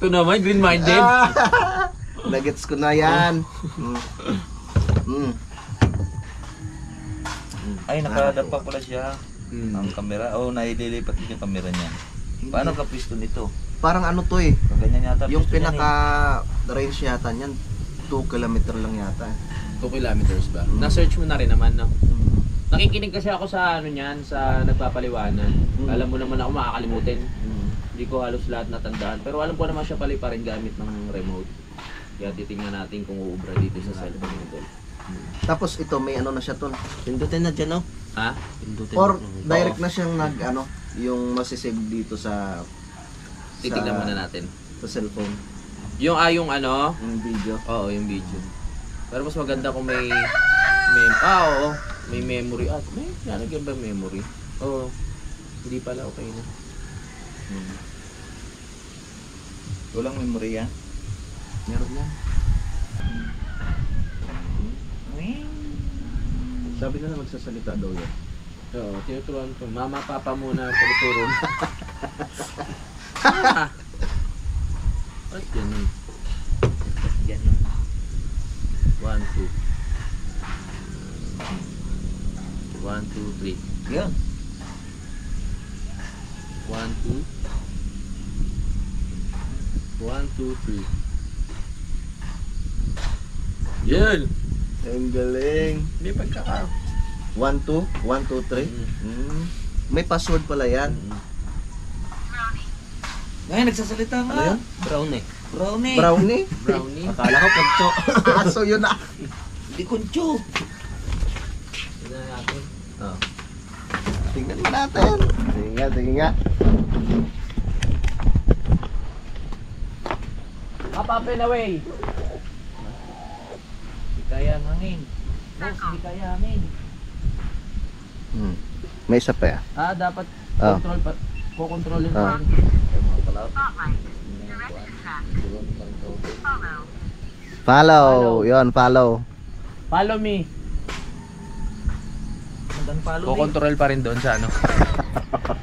Speaker 2: Ito naman, green-minded.
Speaker 1: Nagets ko na yan.
Speaker 3: Ay, nakadapa pala siya.
Speaker 2: Mm.
Speaker 3: Ang camera. Oh, naililipat din yung camera niya. Paano ka piston ito?
Speaker 1: Parang ano to eh.
Speaker 3: Ganyan yata.
Speaker 1: Yung
Speaker 3: piston yan
Speaker 1: pinaka-range yata niyan, 2 kilometer lang yata.
Speaker 2: 2 kilometers ba? Na-search mo na rin naman, no? Nakikinig kasi ako sa ano niyan, sa nagpapaliwanan. Alam mo naman ako makakalimutin. Hindi ko halos lahat natandaan. Pero alam ko naman siya pala pa rin gamit ng remote. Kaya titingnan natin kung uubra dito sa cellphone nito.
Speaker 1: Tapos ito, may ano na siya to.
Speaker 4: Pindutin na dyan, oh.
Speaker 2: Ha?
Speaker 4: Pindutin
Speaker 1: Or
Speaker 4: na.
Speaker 1: direct na siyang nag, ano, yung masisave dito sa
Speaker 2: Titignan muna natin.
Speaker 1: sa cellphone.
Speaker 2: Yung ano?
Speaker 1: Yung video.
Speaker 2: Oo, yung video. Pero mas maganda kung may oo. May memory. May nalagyan ba memory? Oo. Hindi pala okay na.
Speaker 3: Walang memory yan.
Speaker 1: Meron yan. Sabi na magsasalita daw yan.
Speaker 2: Oo, tinuturuan ko. Mama, papa muna pagturo na. Ba't ganun?
Speaker 3: Ganun.
Speaker 2: 1, 2. 1, 2, 3.
Speaker 3: Yan.
Speaker 2: 1, 2. 1, 2, 3. Yan!
Speaker 1: Ang galing.
Speaker 2: Hindi pagkaka.
Speaker 1: 1, 2, 1, 2, 3. May password pala yan.
Speaker 3: Ngayon, nagsasalita nga.
Speaker 1: Ano yun?
Speaker 4: Brown eh.
Speaker 3: Brownie.
Speaker 1: Brownie?
Speaker 2: Brownie.
Speaker 4: Akala ko pagto.
Speaker 1: So yun na.
Speaker 3: Di kuncho.
Speaker 2: Tignan natin.
Speaker 1: Oh. Tingnan mo natin. Tingnan nga.
Speaker 2: Up and away!
Speaker 3: Di kaya ang hangin. Boss, di kaya hangin.
Speaker 1: May isa pa yan.
Speaker 2: Dapat
Speaker 1: Ah.
Speaker 2: control pa. Kukontrolin
Speaker 1: Ah.
Speaker 2: pa rin.
Speaker 1: Follow. Yon, follow.
Speaker 2: Follow me.
Speaker 3: Naganpalo din.
Speaker 2: Kukontrol pa rin doon sa ano.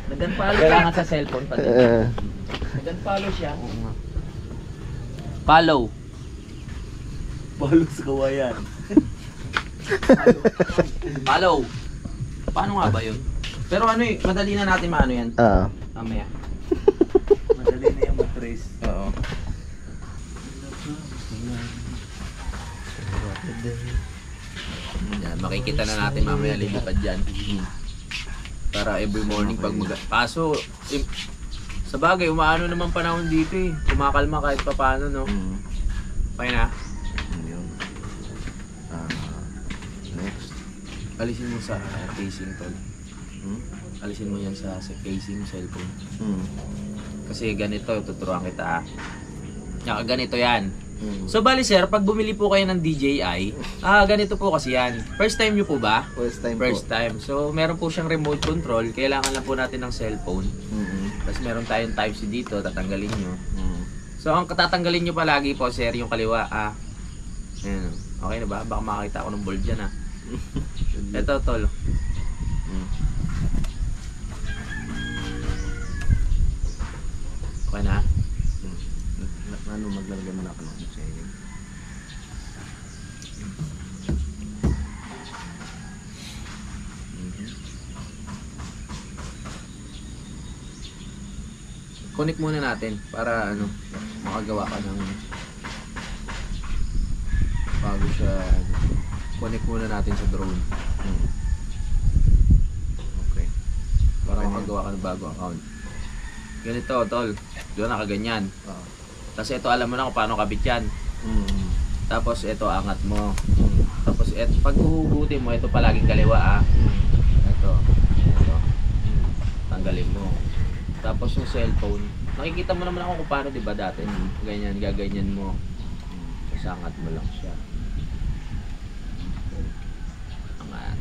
Speaker 3: Naganpalo.
Speaker 2: Kailangan sa cellphone pa din.
Speaker 3: Naganpalo siya.
Speaker 2: Follow.
Speaker 3: Palo sa kawayan.
Speaker 2: Follow. Paano nga ba yun? Pero ano eh, madali na natin maano yan.
Speaker 1: Oo.
Speaker 2: Mamaya.
Speaker 3: Madali na yung matrace.
Speaker 2: Oo. Yan, makikita na natin mamaya lilipad dyan. Para every morning pag Kaso, sa bagay, umaano naman panahon dito eh. Kumakalma kahit papaano, no? Okay na.
Speaker 3: Yun. Next.
Speaker 2: Alisin mo sa casing, tol. Alisin mo yan sa casing cellphone. Kasi ganito, tuturuan kita. Ganito yan. So bali sir, pag bumili po kayo ng DJI, ganito po kasi yan. First time nyo po ba?
Speaker 1: First time
Speaker 2: First time. So meron po siyang remote control. Kailangan lang po natin ng cellphone. Tapos meron tayong Type-C dito, tatanggalin nyo. So ang tatanggalin nyo palagi po sir, yung kaliwa. Ayan. Okay na ba? Baka makakita ako ng bold dyan Ito tol. Okay na?
Speaker 3: Ano maglalagay mo na ako ng sharing?
Speaker 2: Connect muna natin para ano, makagawa ka ng bago siya connect muna natin sa drone.
Speaker 3: Okay.
Speaker 2: Para makagawa ka ng bago account. Ganito, tol. Doon nakaganyan. Tapos ito alam mo na kung paano kabit yan. Tapos ito angat mo. Tapos ito, pag uhugutin mo, ito palaging kaliwa Ito. Tanggalin mo. Tapos yung cellphone, nakikita mo naman ako kung paano, di ba dati? Ganyan, gaganyan mo. Tapos angat mo lang siya. Angat.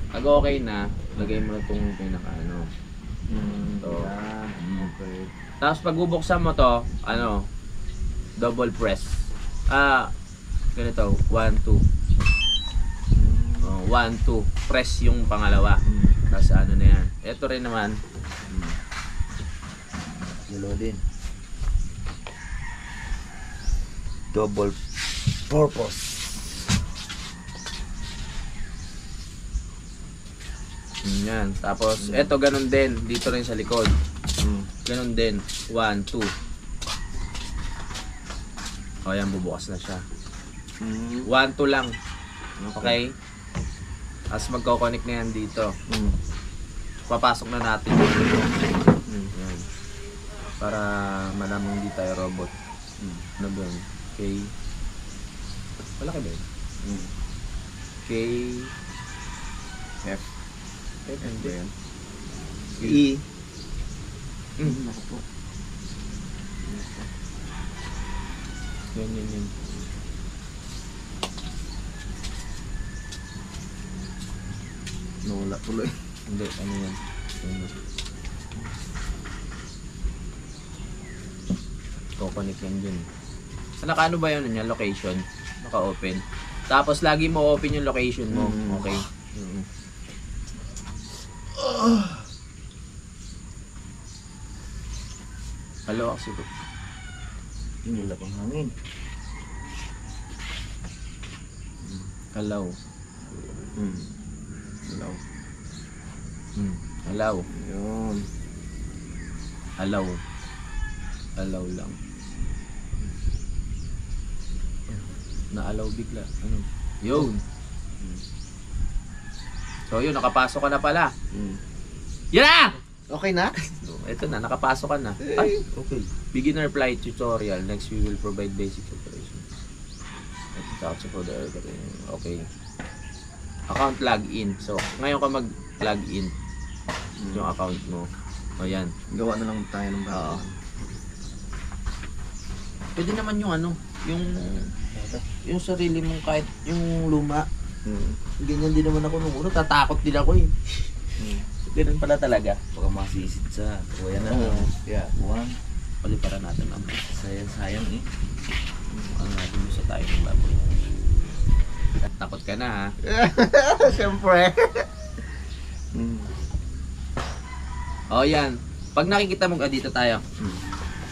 Speaker 2: Pag okay na, lagay mo na itong pinaka ano. Ito.
Speaker 3: Okay.
Speaker 2: Tapos pag bubuksan mo to, ano, double press. Ganito, 1, 2. 1, 2. Press yung pangalawa. Tapos ano na yan. Ito rin naman.
Speaker 3: Loading. Double purpose.
Speaker 2: Yan. Tapos ito ganun din. Dito rin sa likod. Ganun din. 1, 2. O yan, bubukas na siya. 1, 2 lang. Okay? Tapos magkoconnect na yan dito. Papasok na natin. Yan. Para malamang hindi tayo robot. Ano ba yun? K. Malaki ba yun? K.
Speaker 3: F.
Speaker 2: F and
Speaker 3: ba yan?
Speaker 2: E.
Speaker 3: Ako po.
Speaker 2: Yan.
Speaker 3: Nawala tuloy.
Speaker 2: Hindi, ano yan? Kukonik yan dyan. Sa naka-ano ba yun? Yan, location. Naka-open. Tapos lagi mo open yung location mo. Okay? Hello, kasi ito.
Speaker 3: Inilap ang hangin.
Speaker 2: Hello.
Speaker 3: Hello.
Speaker 2: Hello.
Speaker 3: Yun.
Speaker 2: Hello. Hello lang. Na-allow bigla. Ano? Yun. So yun, nakapasok ka na pala. Yan na!
Speaker 1: Okay na?
Speaker 2: Ito na, nakapasok ka na. Ay,
Speaker 3: Okay.
Speaker 2: beginner flight tutorial. Next, we will provide basic operation. For the okay. Account login. So, ngayon ka mag-login yung account mo. O yan.
Speaker 3: Gawa na lang tayo ng bago.
Speaker 2: Pwede naman yung ano, yung sarili mong kahit yung luma. Ganyan din naman ako nung uno. Tatakot din ako eh. Ganun pala talaga.
Speaker 3: Baka masisid sa kuya na.
Speaker 2: Yeah.
Speaker 3: Buwan.
Speaker 2: Paliparan natin ang
Speaker 3: Sayang eh.
Speaker 2: ang natin sa tayo ng baboy. Takot ka na ha.
Speaker 1: Siyempre.
Speaker 2: O yan. Pag nakikita mo, dito tayo.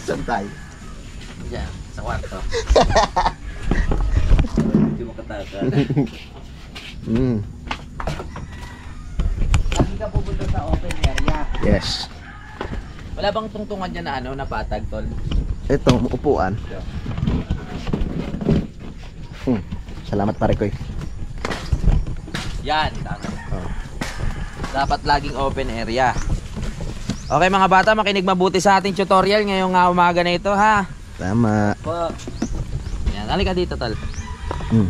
Speaker 1: Saan tayo?
Speaker 2: Diyan, sa kwarto. Hindi mo kataka.
Speaker 1: Lagi ka
Speaker 3: ka pupunta sa open area.
Speaker 1: Yes.
Speaker 3: Wala bang tungtungan dyan na ano, na patag, tol?
Speaker 1: Ito, upuan. Salamat pare ko.
Speaker 3: Yan, tama.
Speaker 1: Oh.
Speaker 3: Dapat laging open area. Okay mga bata, makinig mabuti sa ating tutorial ngayong umaga na ito, ha?
Speaker 1: Tama.
Speaker 3: Po. Yan, halika dito, tol.
Speaker 1: Mm.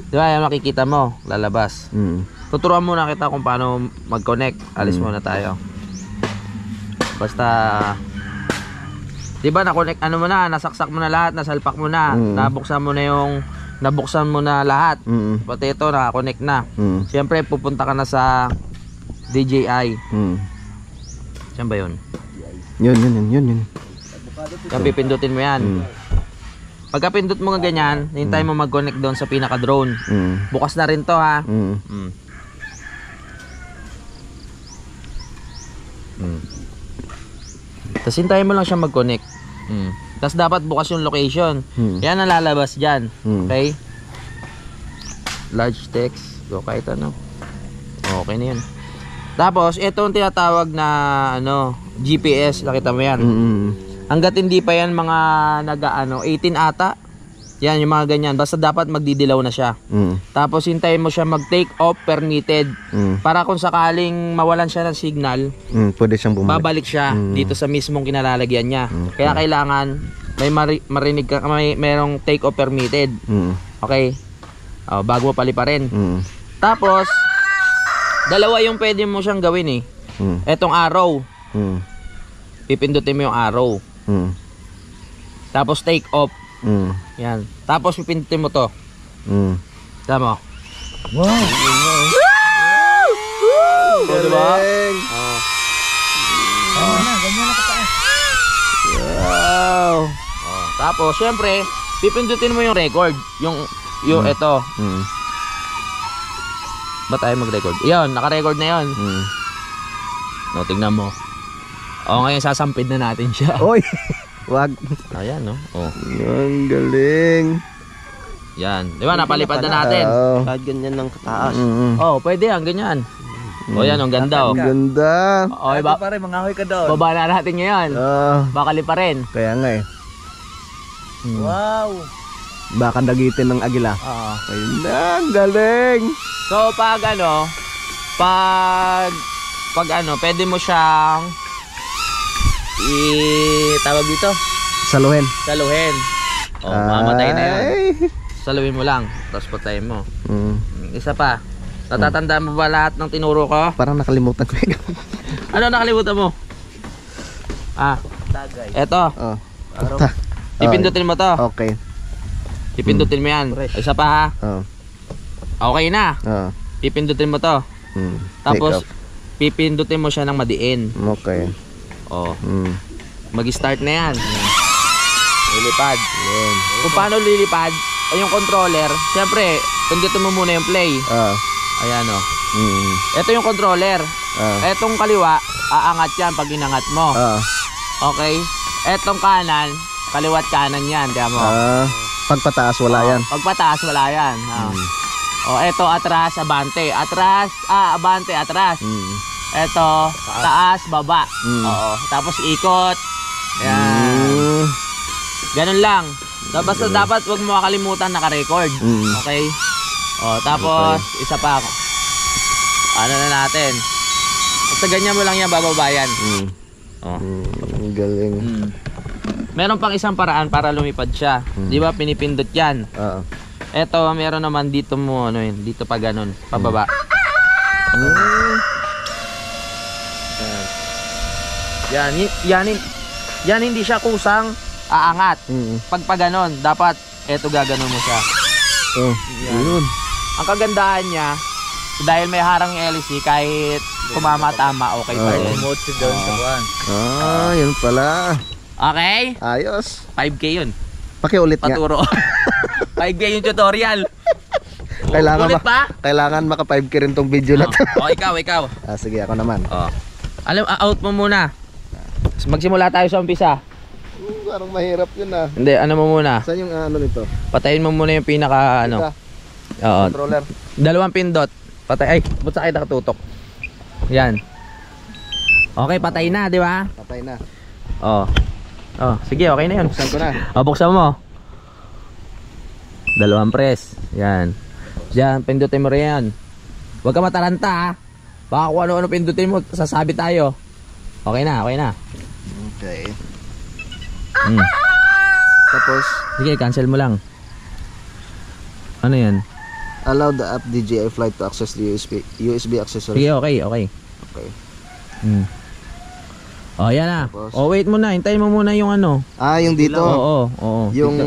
Speaker 3: Di ba, yan makikita mo, lalabas.
Speaker 1: Mm.
Speaker 3: Tuturuan muna kita kung paano mag-connect. Alis muna tayo. Basta, di ba, na-connect, ano mo na, nasaksak mo na lahat, nasalpak mo na, nabuksan mo na lahat. Pati ito, naka-connect na. Siyempre, pupunta ka na sa DJI. Saan ba yun?
Speaker 1: Yun.
Speaker 3: Yan, pipindutin mo yan. Pagka pindot mo nga ganyan, hintay mo mag-connect doon sa pinaka-drone. Bukas na rin to, ha? Tapos hintayin mo lang siya mag-connect. Tapos dapat bukas yung location. Yan ang lalabas dyan. Okay? Large text. Go kahit ano. Okay na yun. Tapos, ito yung tinatawag na ano, GPS. Nakita mo yan. Hanggat hindi pa yan mga 18 ata. Yan, yung mga ganyan. Basta dapat magdidilaw na siya. Tapos, hintayin mo siya mag-take off permitted. Para kung sakaling mawalan siya ng signal,
Speaker 1: Pwede siyang bumalik.
Speaker 3: babalik siya dito sa mismong kinalalagyan niya. Kaya kailangan may marinig ka, merong take off permitted. Okay? Bago mo paliparin. Tapos, dalawa yung pwede mo siyang gawin eh. Etong arrow. Pipindutin mo yung arrow. Tapos take off. Yan. Tapos pipindutin mo to. Tama mo.
Speaker 1: Wow!
Speaker 3: Diba?
Speaker 1: Wow!
Speaker 3: Tapos, syempre, pipindutin mo yung record. Yung ito. Ba tayo mag-record? Yan, naka-record na yun. No, tingnan mo. Ngayon sasampid na natin siya.
Speaker 1: Oy! Wag.
Speaker 3: Ayan, no?
Speaker 1: Ang galing.
Speaker 3: Yan. Di ba, napalipad na natin.
Speaker 4: Kahit ganyan ng kataas.
Speaker 3: Pwede yan, ganyan. Yan, ang ganda,
Speaker 1: Ang ganda.
Speaker 3: Iba,
Speaker 4: Pare, mangahoy ka doon.
Speaker 3: baba na natin ngayon. Baka liparin.
Speaker 1: Kaya nga eh.
Speaker 4: Wow!
Speaker 1: Baka dagitin ng agila. Ayun na, ang galing.
Speaker 3: So, pag pwede mo siyang tawag dito,
Speaker 1: Saluhin.
Speaker 3: saluhin. Mamatay na yun.
Speaker 1: Ay.
Speaker 3: Saluhin mo lang, tapos patayin mo. Isa pa. Natatandaan mo ba lahat ng tinuro ko?
Speaker 1: Parang nakalimutan ko yun.
Speaker 3: Ano nakalimutan mo?
Speaker 4: Tagay.
Speaker 3: Eto. Pipindutin mo to.
Speaker 1: Okay.
Speaker 3: Pipindutin mo yan. Isa pa, ha? Okay na. Pipindutin mo to. Tapos, pipindutin mo siya ng madiin.
Speaker 1: Okay.
Speaker 3: Mag-start na yan. Lilipad. Kung paano lilipad, ay yung controller, syempre, pindutin mo muna yung play. Ayan, ito yung controller. Etong kaliwa, aangat yan pag inangat mo. Okay? Etong kanan, kaliwat kanan yan. Kaya mo.
Speaker 1: Pagpataas wala yan.
Speaker 3: Pagpataas, wala yan. Eto, atras, abante. Atras, abante, atras. Eto, taas, baba. Tapos ikot. Yan. Ganun lang. Basta dapat wag mo makalimutan naka-record. Okay? Tapos isa pa ako. Ano na natin? Basta ganyan mo lang yan, bababayan.
Speaker 1: Ang galing.
Speaker 3: Meron pang isang paraan para lumipad siya. Di ba pinipindot yan? Eto, meron naman dito mo, dito pa ganun, pababa. Yan hindi siya kusang aangat. Pag ganon, dapat eto gaganon mo siya.
Speaker 1: Yun.
Speaker 3: Ang kagandahan niya, dahil may harang yung LC, kahit kumama-tama, okay pa rin.
Speaker 4: Remote down sa buwan.
Speaker 1: Yun pala.
Speaker 3: Okay?
Speaker 1: Ayos.
Speaker 3: 5K yun.
Speaker 1: Pakiulit nga.
Speaker 3: Paturo. 5K yung tutorial.
Speaker 1: Kailangan maka 5K rin tong video na to.
Speaker 3: Ikaw.
Speaker 1: Sige, ako naman.
Speaker 3: Alam, out mo muna. Magsimula tayo sa umpisa.
Speaker 1: Parang mahirap yun ah.
Speaker 3: Hindi, ano mo muna?
Speaker 1: Saan yung ano nito?
Speaker 3: Patayin mo muna yung pinaka
Speaker 1: Ika,
Speaker 3: Oo.
Speaker 1: controller.
Speaker 3: 2 pindot. Patay. Ba't sa kita katutok? yan. Okay, patay na, di ba?
Speaker 1: Patay na.
Speaker 3: Oh. Oh, sige, okay na 'yun.
Speaker 1: Buksan ko na.
Speaker 3: O, buksan mo. Dalawang press. Yan. Diyan, pindutin mo rin yan. Huwag ka mataranta ha. Baka kung ano-ano pindutin mo, sasabi tayo. Okay na, okay na.
Speaker 1: Okay.
Speaker 3: Mm.
Speaker 1: Tapos,
Speaker 3: Sige, cancel mo lang. Ano yan?
Speaker 1: allow the app DJI Flight to access the USB accessories.
Speaker 3: Sige, okay, okay.
Speaker 1: Okay.
Speaker 3: Mm. Oh, yan na.
Speaker 1: Tapos?
Speaker 3: Oh, wait muna. Hintayin mo muna yung ano.
Speaker 1: Ah, yung dito.
Speaker 3: Oo, oo.
Speaker 1: Yung,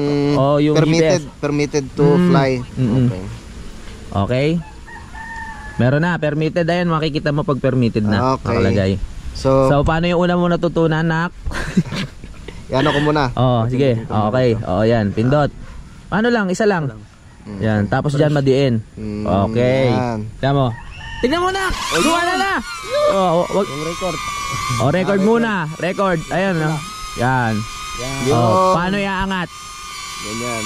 Speaker 3: yung GPS.
Speaker 1: permitted to fly.
Speaker 3: Mm-mm.
Speaker 1: Okay.
Speaker 3: Okay. Meron na, permitted. Ayan, makikita mo pag permitted na.
Speaker 1: Okay.
Speaker 3: Nakalagay.
Speaker 1: So,
Speaker 3: So, paano yung una mo natutunan, nak?
Speaker 1: yan ako muna.
Speaker 3: Oh, sige. Okay. Oh, yan. Pindot. Ano lang, isa lang. Yan. Tapos dyan madiin. Okay.
Speaker 1: Yan.
Speaker 3: Tignan mo. Tignan mo na! Luwala na! Oh, wag.
Speaker 1: Yung record.
Speaker 3: Oh, record muna. Record. Ayan. Oh. Yan.
Speaker 1: Yun.
Speaker 3: Oh, paano iaangat?
Speaker 1: Ganyan.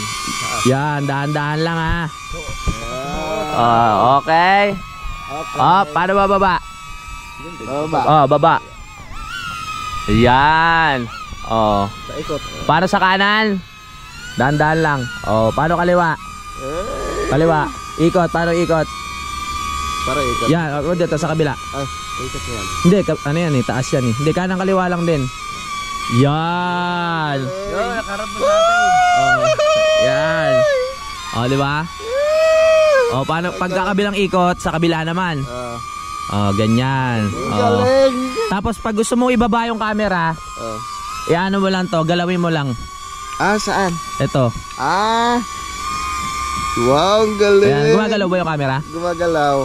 Speaker 3: Yan. Dahan-dahan lang ha. Oh, okay.
Speaker 1: Okay.
Speaker 3: Oh, paano bababa?
Speaker 1: Baba.
Speaker 3: Oh, baba. Yan. Oh.
Speaker 1: Paikot.
Speaker 3: Paano sa kanan? Dahan-dahan lang. Oh, paano kaliwa? Kaliwa. Ikot. Paano ikot?
Speaker 1: Para ikot.
Speaker 3: Yan. Oh, dito sa kabila.
Speaker 1: Ay, ikot yan.
Speaker 3: Hindi, ano yan eh. Taas yan eh. Hindi, kanan kaliwa lang din. Yan.
Speaker 4: Yo, nakarap mo natin.
Speaker 3: Oh, yan. Oh, di ba? Oh, paano pagkakabilang ikot sa kabila naman? Oh, ganyan. Oh.
Speaker 1: Galing.
Speaker 3: Tapos pag gusto mo ibaba yung camera, iano mo lang to, galawin mo lang.
Speaker 1: Ah, saan?
Speaker 3: Ito.
Speaker 1: Ah. Wow, ang galing.
Speaker 3: Ayan, gumagalaw ba yung camera?
Speaker 1: Gumagalaw.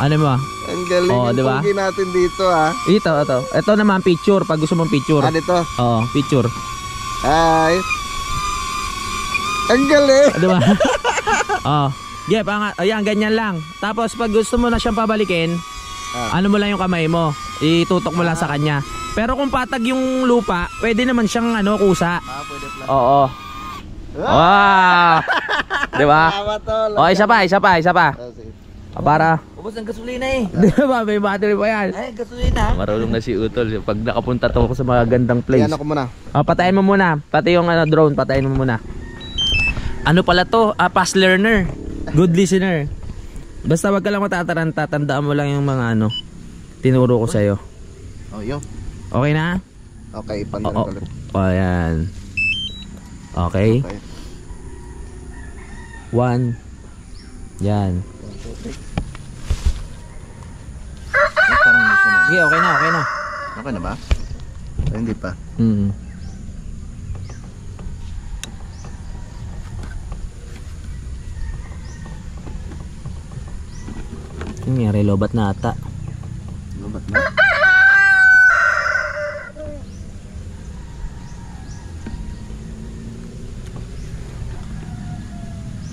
Speaker 3: Ano mo?
Speaker 1: Ang galing.
Speaker 3: Oh,
Speaker 1: Ang
Speaker 3: diba?
Speaker 1: pogi natin dito, ah.
Speaker 3: Ito. Ito naman picture, pag gusto mong picture.
Speaker 1: Ah, dito.
Speaker 3: Oh, picture.
Speaker 1: Ay. Ang galing.
Speaker 3: Di ba? Oh. Yeah, ayan, ganyan lang. Tapos pag gusto mo na siyang pabalikin, ano mo lang yung kamay mo. Itutok mo lang sa kanya. Pero kung patag yung lupa, pwede naman siyang kusa.
Speaker 1: Ah, pwede pala.
Speaker 3: Oo. Wow! Di ba?
Speaker 1: Tama to.
Speaker 3: Oh, isa pa.
Speaker 1: Ah, sige.
Speaker 3: Para.
Speaker 4: Ubos ang gasolina eh.
Speaker 3: Di ba? May battery pa yan.
Speaker 4: Ay, gasolina.
Speaker 3: Marunong na si Utol. Pag nakapunta to sa mga gandang place.
Speaker 1: Yan ako muna.
Speaker 3: Oh, patayin mo muna. Pati yung drone, patayin mo muna. Ano pala to? Fast learner. Good listener. Basta wag ka lang matataranta. Tandaan mo lang yung mga tinuro ko sa'yo.
Speaker 1: Oh, yun.
Speaker 3: Okay na?
Speaker 1: Okay, pandalan ko ulit.
Speaker 3: Oh, yan. Okay.
Speaker 1: Okay.
Speaker 3: 1. Yan.
Speaker 1: Parang gusto na.
Speaker 3: Sige, okay na.
Speaker 1: Okay na ba? Ay, hindi pa.
Speaker 3: Yung nangyari, lobat na ata.
Speaker 1: Lubat na.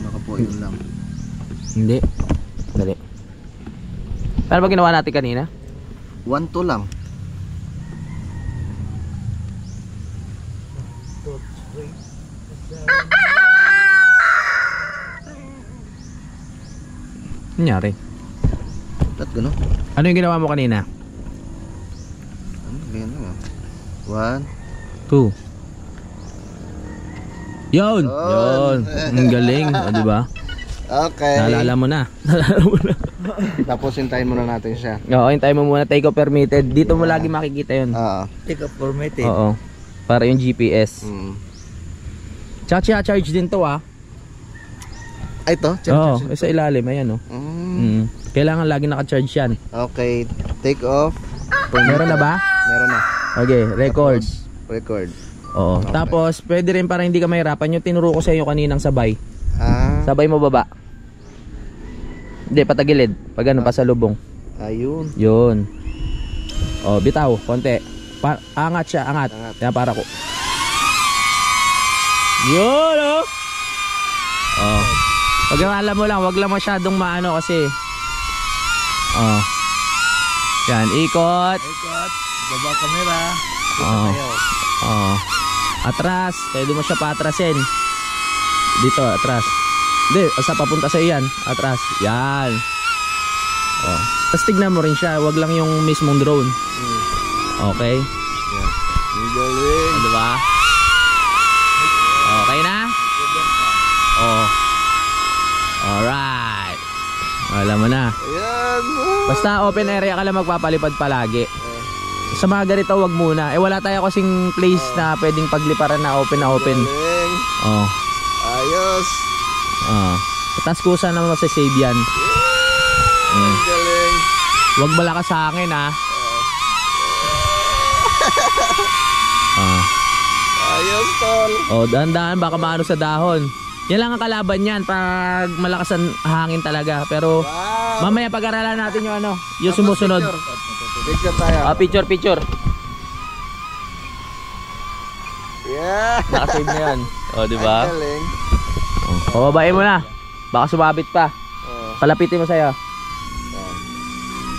Speaker 1: Baka po yun lang.
Speaker 3: Hindi. Dali. Paano ba ginawa natin kanina?
Speaker 1: 1-2 lang.
Speaker 3: Nangyari.
Speaker 1: Ba't gano'n?
Speaker 3: Ano yung ginawa mo kanina?
Speaker 1: Ano? Ganyan lang. 1.
Speaker 3: 2. Yun!
Speaker 1: Yun.
Speaker 3: Yun! Ang galing. O, diba?
Speaker 1: Okay.
Speaker 3: Naalala mo na.
Speaker 1: Tapos hintayin muna natin siya.
Speaker 3: Oo, hintayin mo muna. Take off permitted. Dito mo lagi makikita yun.
Speaker 1: Oo.
Speaker 4: Take a permitted.
Speaker 3: Oo. Para yung GPS. Tsaka charge din to
Speaker 1: Ay, ito?
Speaker 3: Oo, sa ilalim. Ayan Kailangan lagi naka-charge yan.
Speaker 1: Okay. Take off.
Speaker 3: Meron na ba?
Speaker 1: Meron na.
Speaker 3: Okay, record.
Speaker 1: Tapos, record.
Speaker 3: Oo.
Speaker 1: Okay.
Speaker 3: Tapos, pwede rin para hindi ka mahirapan. Yung tinuro ko sa iyo kaninang sabay.
Speaker 1: Ah.
Speaker 3: Sabay mo baba. Hindi, patagilid. Pag pasalubong.
Speaker 1: Ayun.
Speaker 3: Yun. O, bitaw. Konti. Angat siya, angat. Yan, para ko. Yun, oh. Pag alam mo lang, wag lang masyadong maano kasi. Oh. Yan, ikot.
Speaker 4: Ikot. Baba kamera.
Speaker 3: Oh. Oh. Atras, pwede mo siya paatrasin. Dito, atras. Hindi, asa papunta sa iyan. Atras. Yan. Oh. Tapos tignan mo rin siya, wag lang yung mismong drone. Okay?
Speaker 1: Ang galing.
Speaker 3: Ano ba? Okay na? Oh. Alright. Alam mo na.
Speaker 1: Ayan.
Speaker 3: Basta open area ka lang magpapalipad palagi. Sa mga ganito wag muna. Wala tayo kasing place na pwedeng pagliparan na open na open.
Speaker 1: Galing.
Speaker 3: Oh.
Speaker 1: Ayos.
Speaker 3: Oh. Tapos kusa naman masasave yan.
Speaker 1: Ang galing.
Speaker 3: Wag malakas sa hangin ha. Ah.
Speaker 1: Ayos, tol.
Speaker 3: Oh, dahan-dahan baka maano sa dahon. Yan lang ang kalaban yan pag malakas ang hangin talaga. Pero
Speaker 1: Wow.
Speaker 3: mamaya pag-aralan natin yung ano, yung sumusunod.
Speaker 1: Picture tayo.
Speaker 3: Ah, picture.
Speaker 1: Yeah.
Speaker 3: Nakasave na yan. Oh, di ba?
Speaker 1: Ang galing.
Speaker 3: Oh, babae mo na. Baka sumabit pa.
Speaker 1: Oh.
Speaker 3: Palapitin mo sa'yo.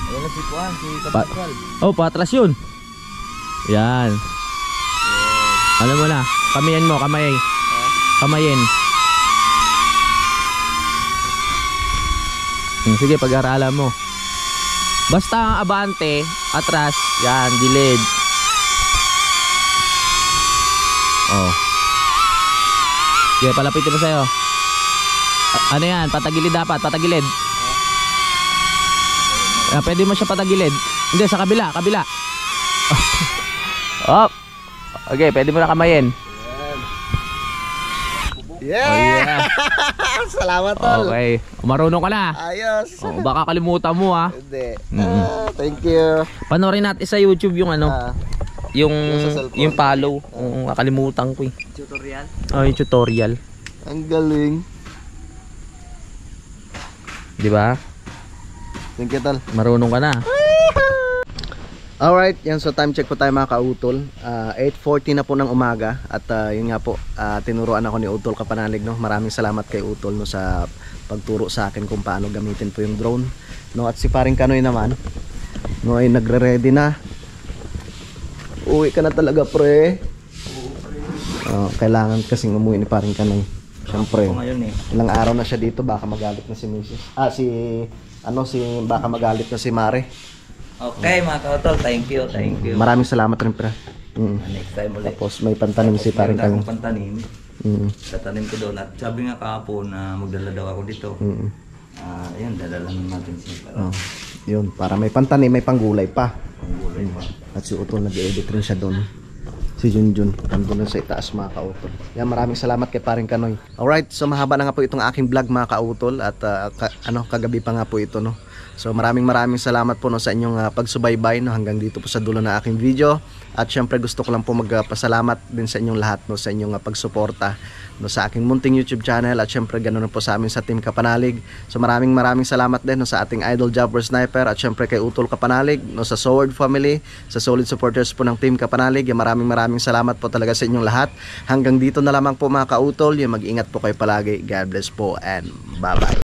Speaker 4: Ayun na si Juan, si
Speaker 3: Pa-
Speaker 4: Kapitral.
Speaker 3: Oh, patras yun. Yan. Alam mo na. Kamayin mo, kamay. Kamayin. Sige, pag-aralan mo. Basta ang abante, atras, yan, gilid. Oh. Sige, palapitin mo sa'yo. Ano yan? Patagilid dapat, patagilid. Pwede mo siya patagilid. Hindi, sa kabila. Oh. Okay, pwede mo na kamayin.
Speaker 1: Yeah.
Speaker 3: Oh, yeah.
Speaker 1: Salamat, tol.
Speaker 3: Okay. Marunong ka na.
Speaker 1: Ayos.
Speaker 3: Oh, baka kalimutan mo ha.
Speaker 1: Hindi. Thank you.
Speaker 3: Panoorin natin sa YouTube yung ano, yung
Speaker 1: sa cellphone.
Speaker 3: yung follow. Nakalimutan ko eh.
Speaker 4: Tutorial.
Speaker 3: Oh, yung tutorial.
Speaker 1: Ang galing.
Speaker 3: 'Di ba?
Speaker 1: Thank you, tol.
Speaker 3: Marunong ka na.
Speaker 1: Alright, yan, so time check po tayo mga kautol. 8:40 na po ng umaga. At yun nga po, tinuruan ako ni Utol Kapanalig, no? Maraming salamat kay Utol, no, sa pagturo sa akin kung paano gamitin po yung drone, no? At si Paring Kanoy naman, no, ay nagre-ready na. Uwi ka na talaga, pre. Kailangan kasing umuwi ni Paring Kanoy. Siyempre,
Speaker 4: Ngayon eh.
Speaker 1: ilang araw na siya dito, baka magalit na si Mrs. Baka magalit na si Mare.
Speaker 4: Okay mga kautol, thank you.
Speaker 1: Maraming salamat rin, pre.
Speaker 4: Next time ulit.
Speaker 1: Tapos may pantanim si Paring
Speaker 4: Meron
Speaker 1: Kanoy.
Speaker 4: akong pantanim. Tatanim ko doon at sabi nga kahapon na magdala daw ako dito. Ayun, dadalan natin siya para
Speaker 1: Yun, para may pantanim, may panggulay pa.
Speaker 4: panggulay pa.
Speaker 1: At si Utol nag-edit rin siya doon. Si Junjun, nandun sa itaas mga kautol. Yan, maraming salamat kay Paring Kanoy. Alright, so mahaba na nga po itong aking vlog mga kautol. At kagabi pa nga po ito, no. So maraming salamat po, no, sa inyong pagsubaybay, no, hanggang dito po sa dulo ng aking video. At syempre gusto ko lang po magpasalamat din sa inyong lahat, no, sa inyong pagsuporta, no, sa aking munting YouTube channel. At syempre ganoon po sa amin sa Team Kapanalig. So maraming salamat din, no, sa ating idol Jobber Sniper. At syempre kay Utol Kapanalig, no, sa Sword Family, sa solid supporters po ng Team Kapanalig. Yan, maraming salamat po talaga sa inyong lahat. Hanggang dito na lamang po mga kautol. Yan, mag-ingat po kayo palagi. God bless po and bye bye.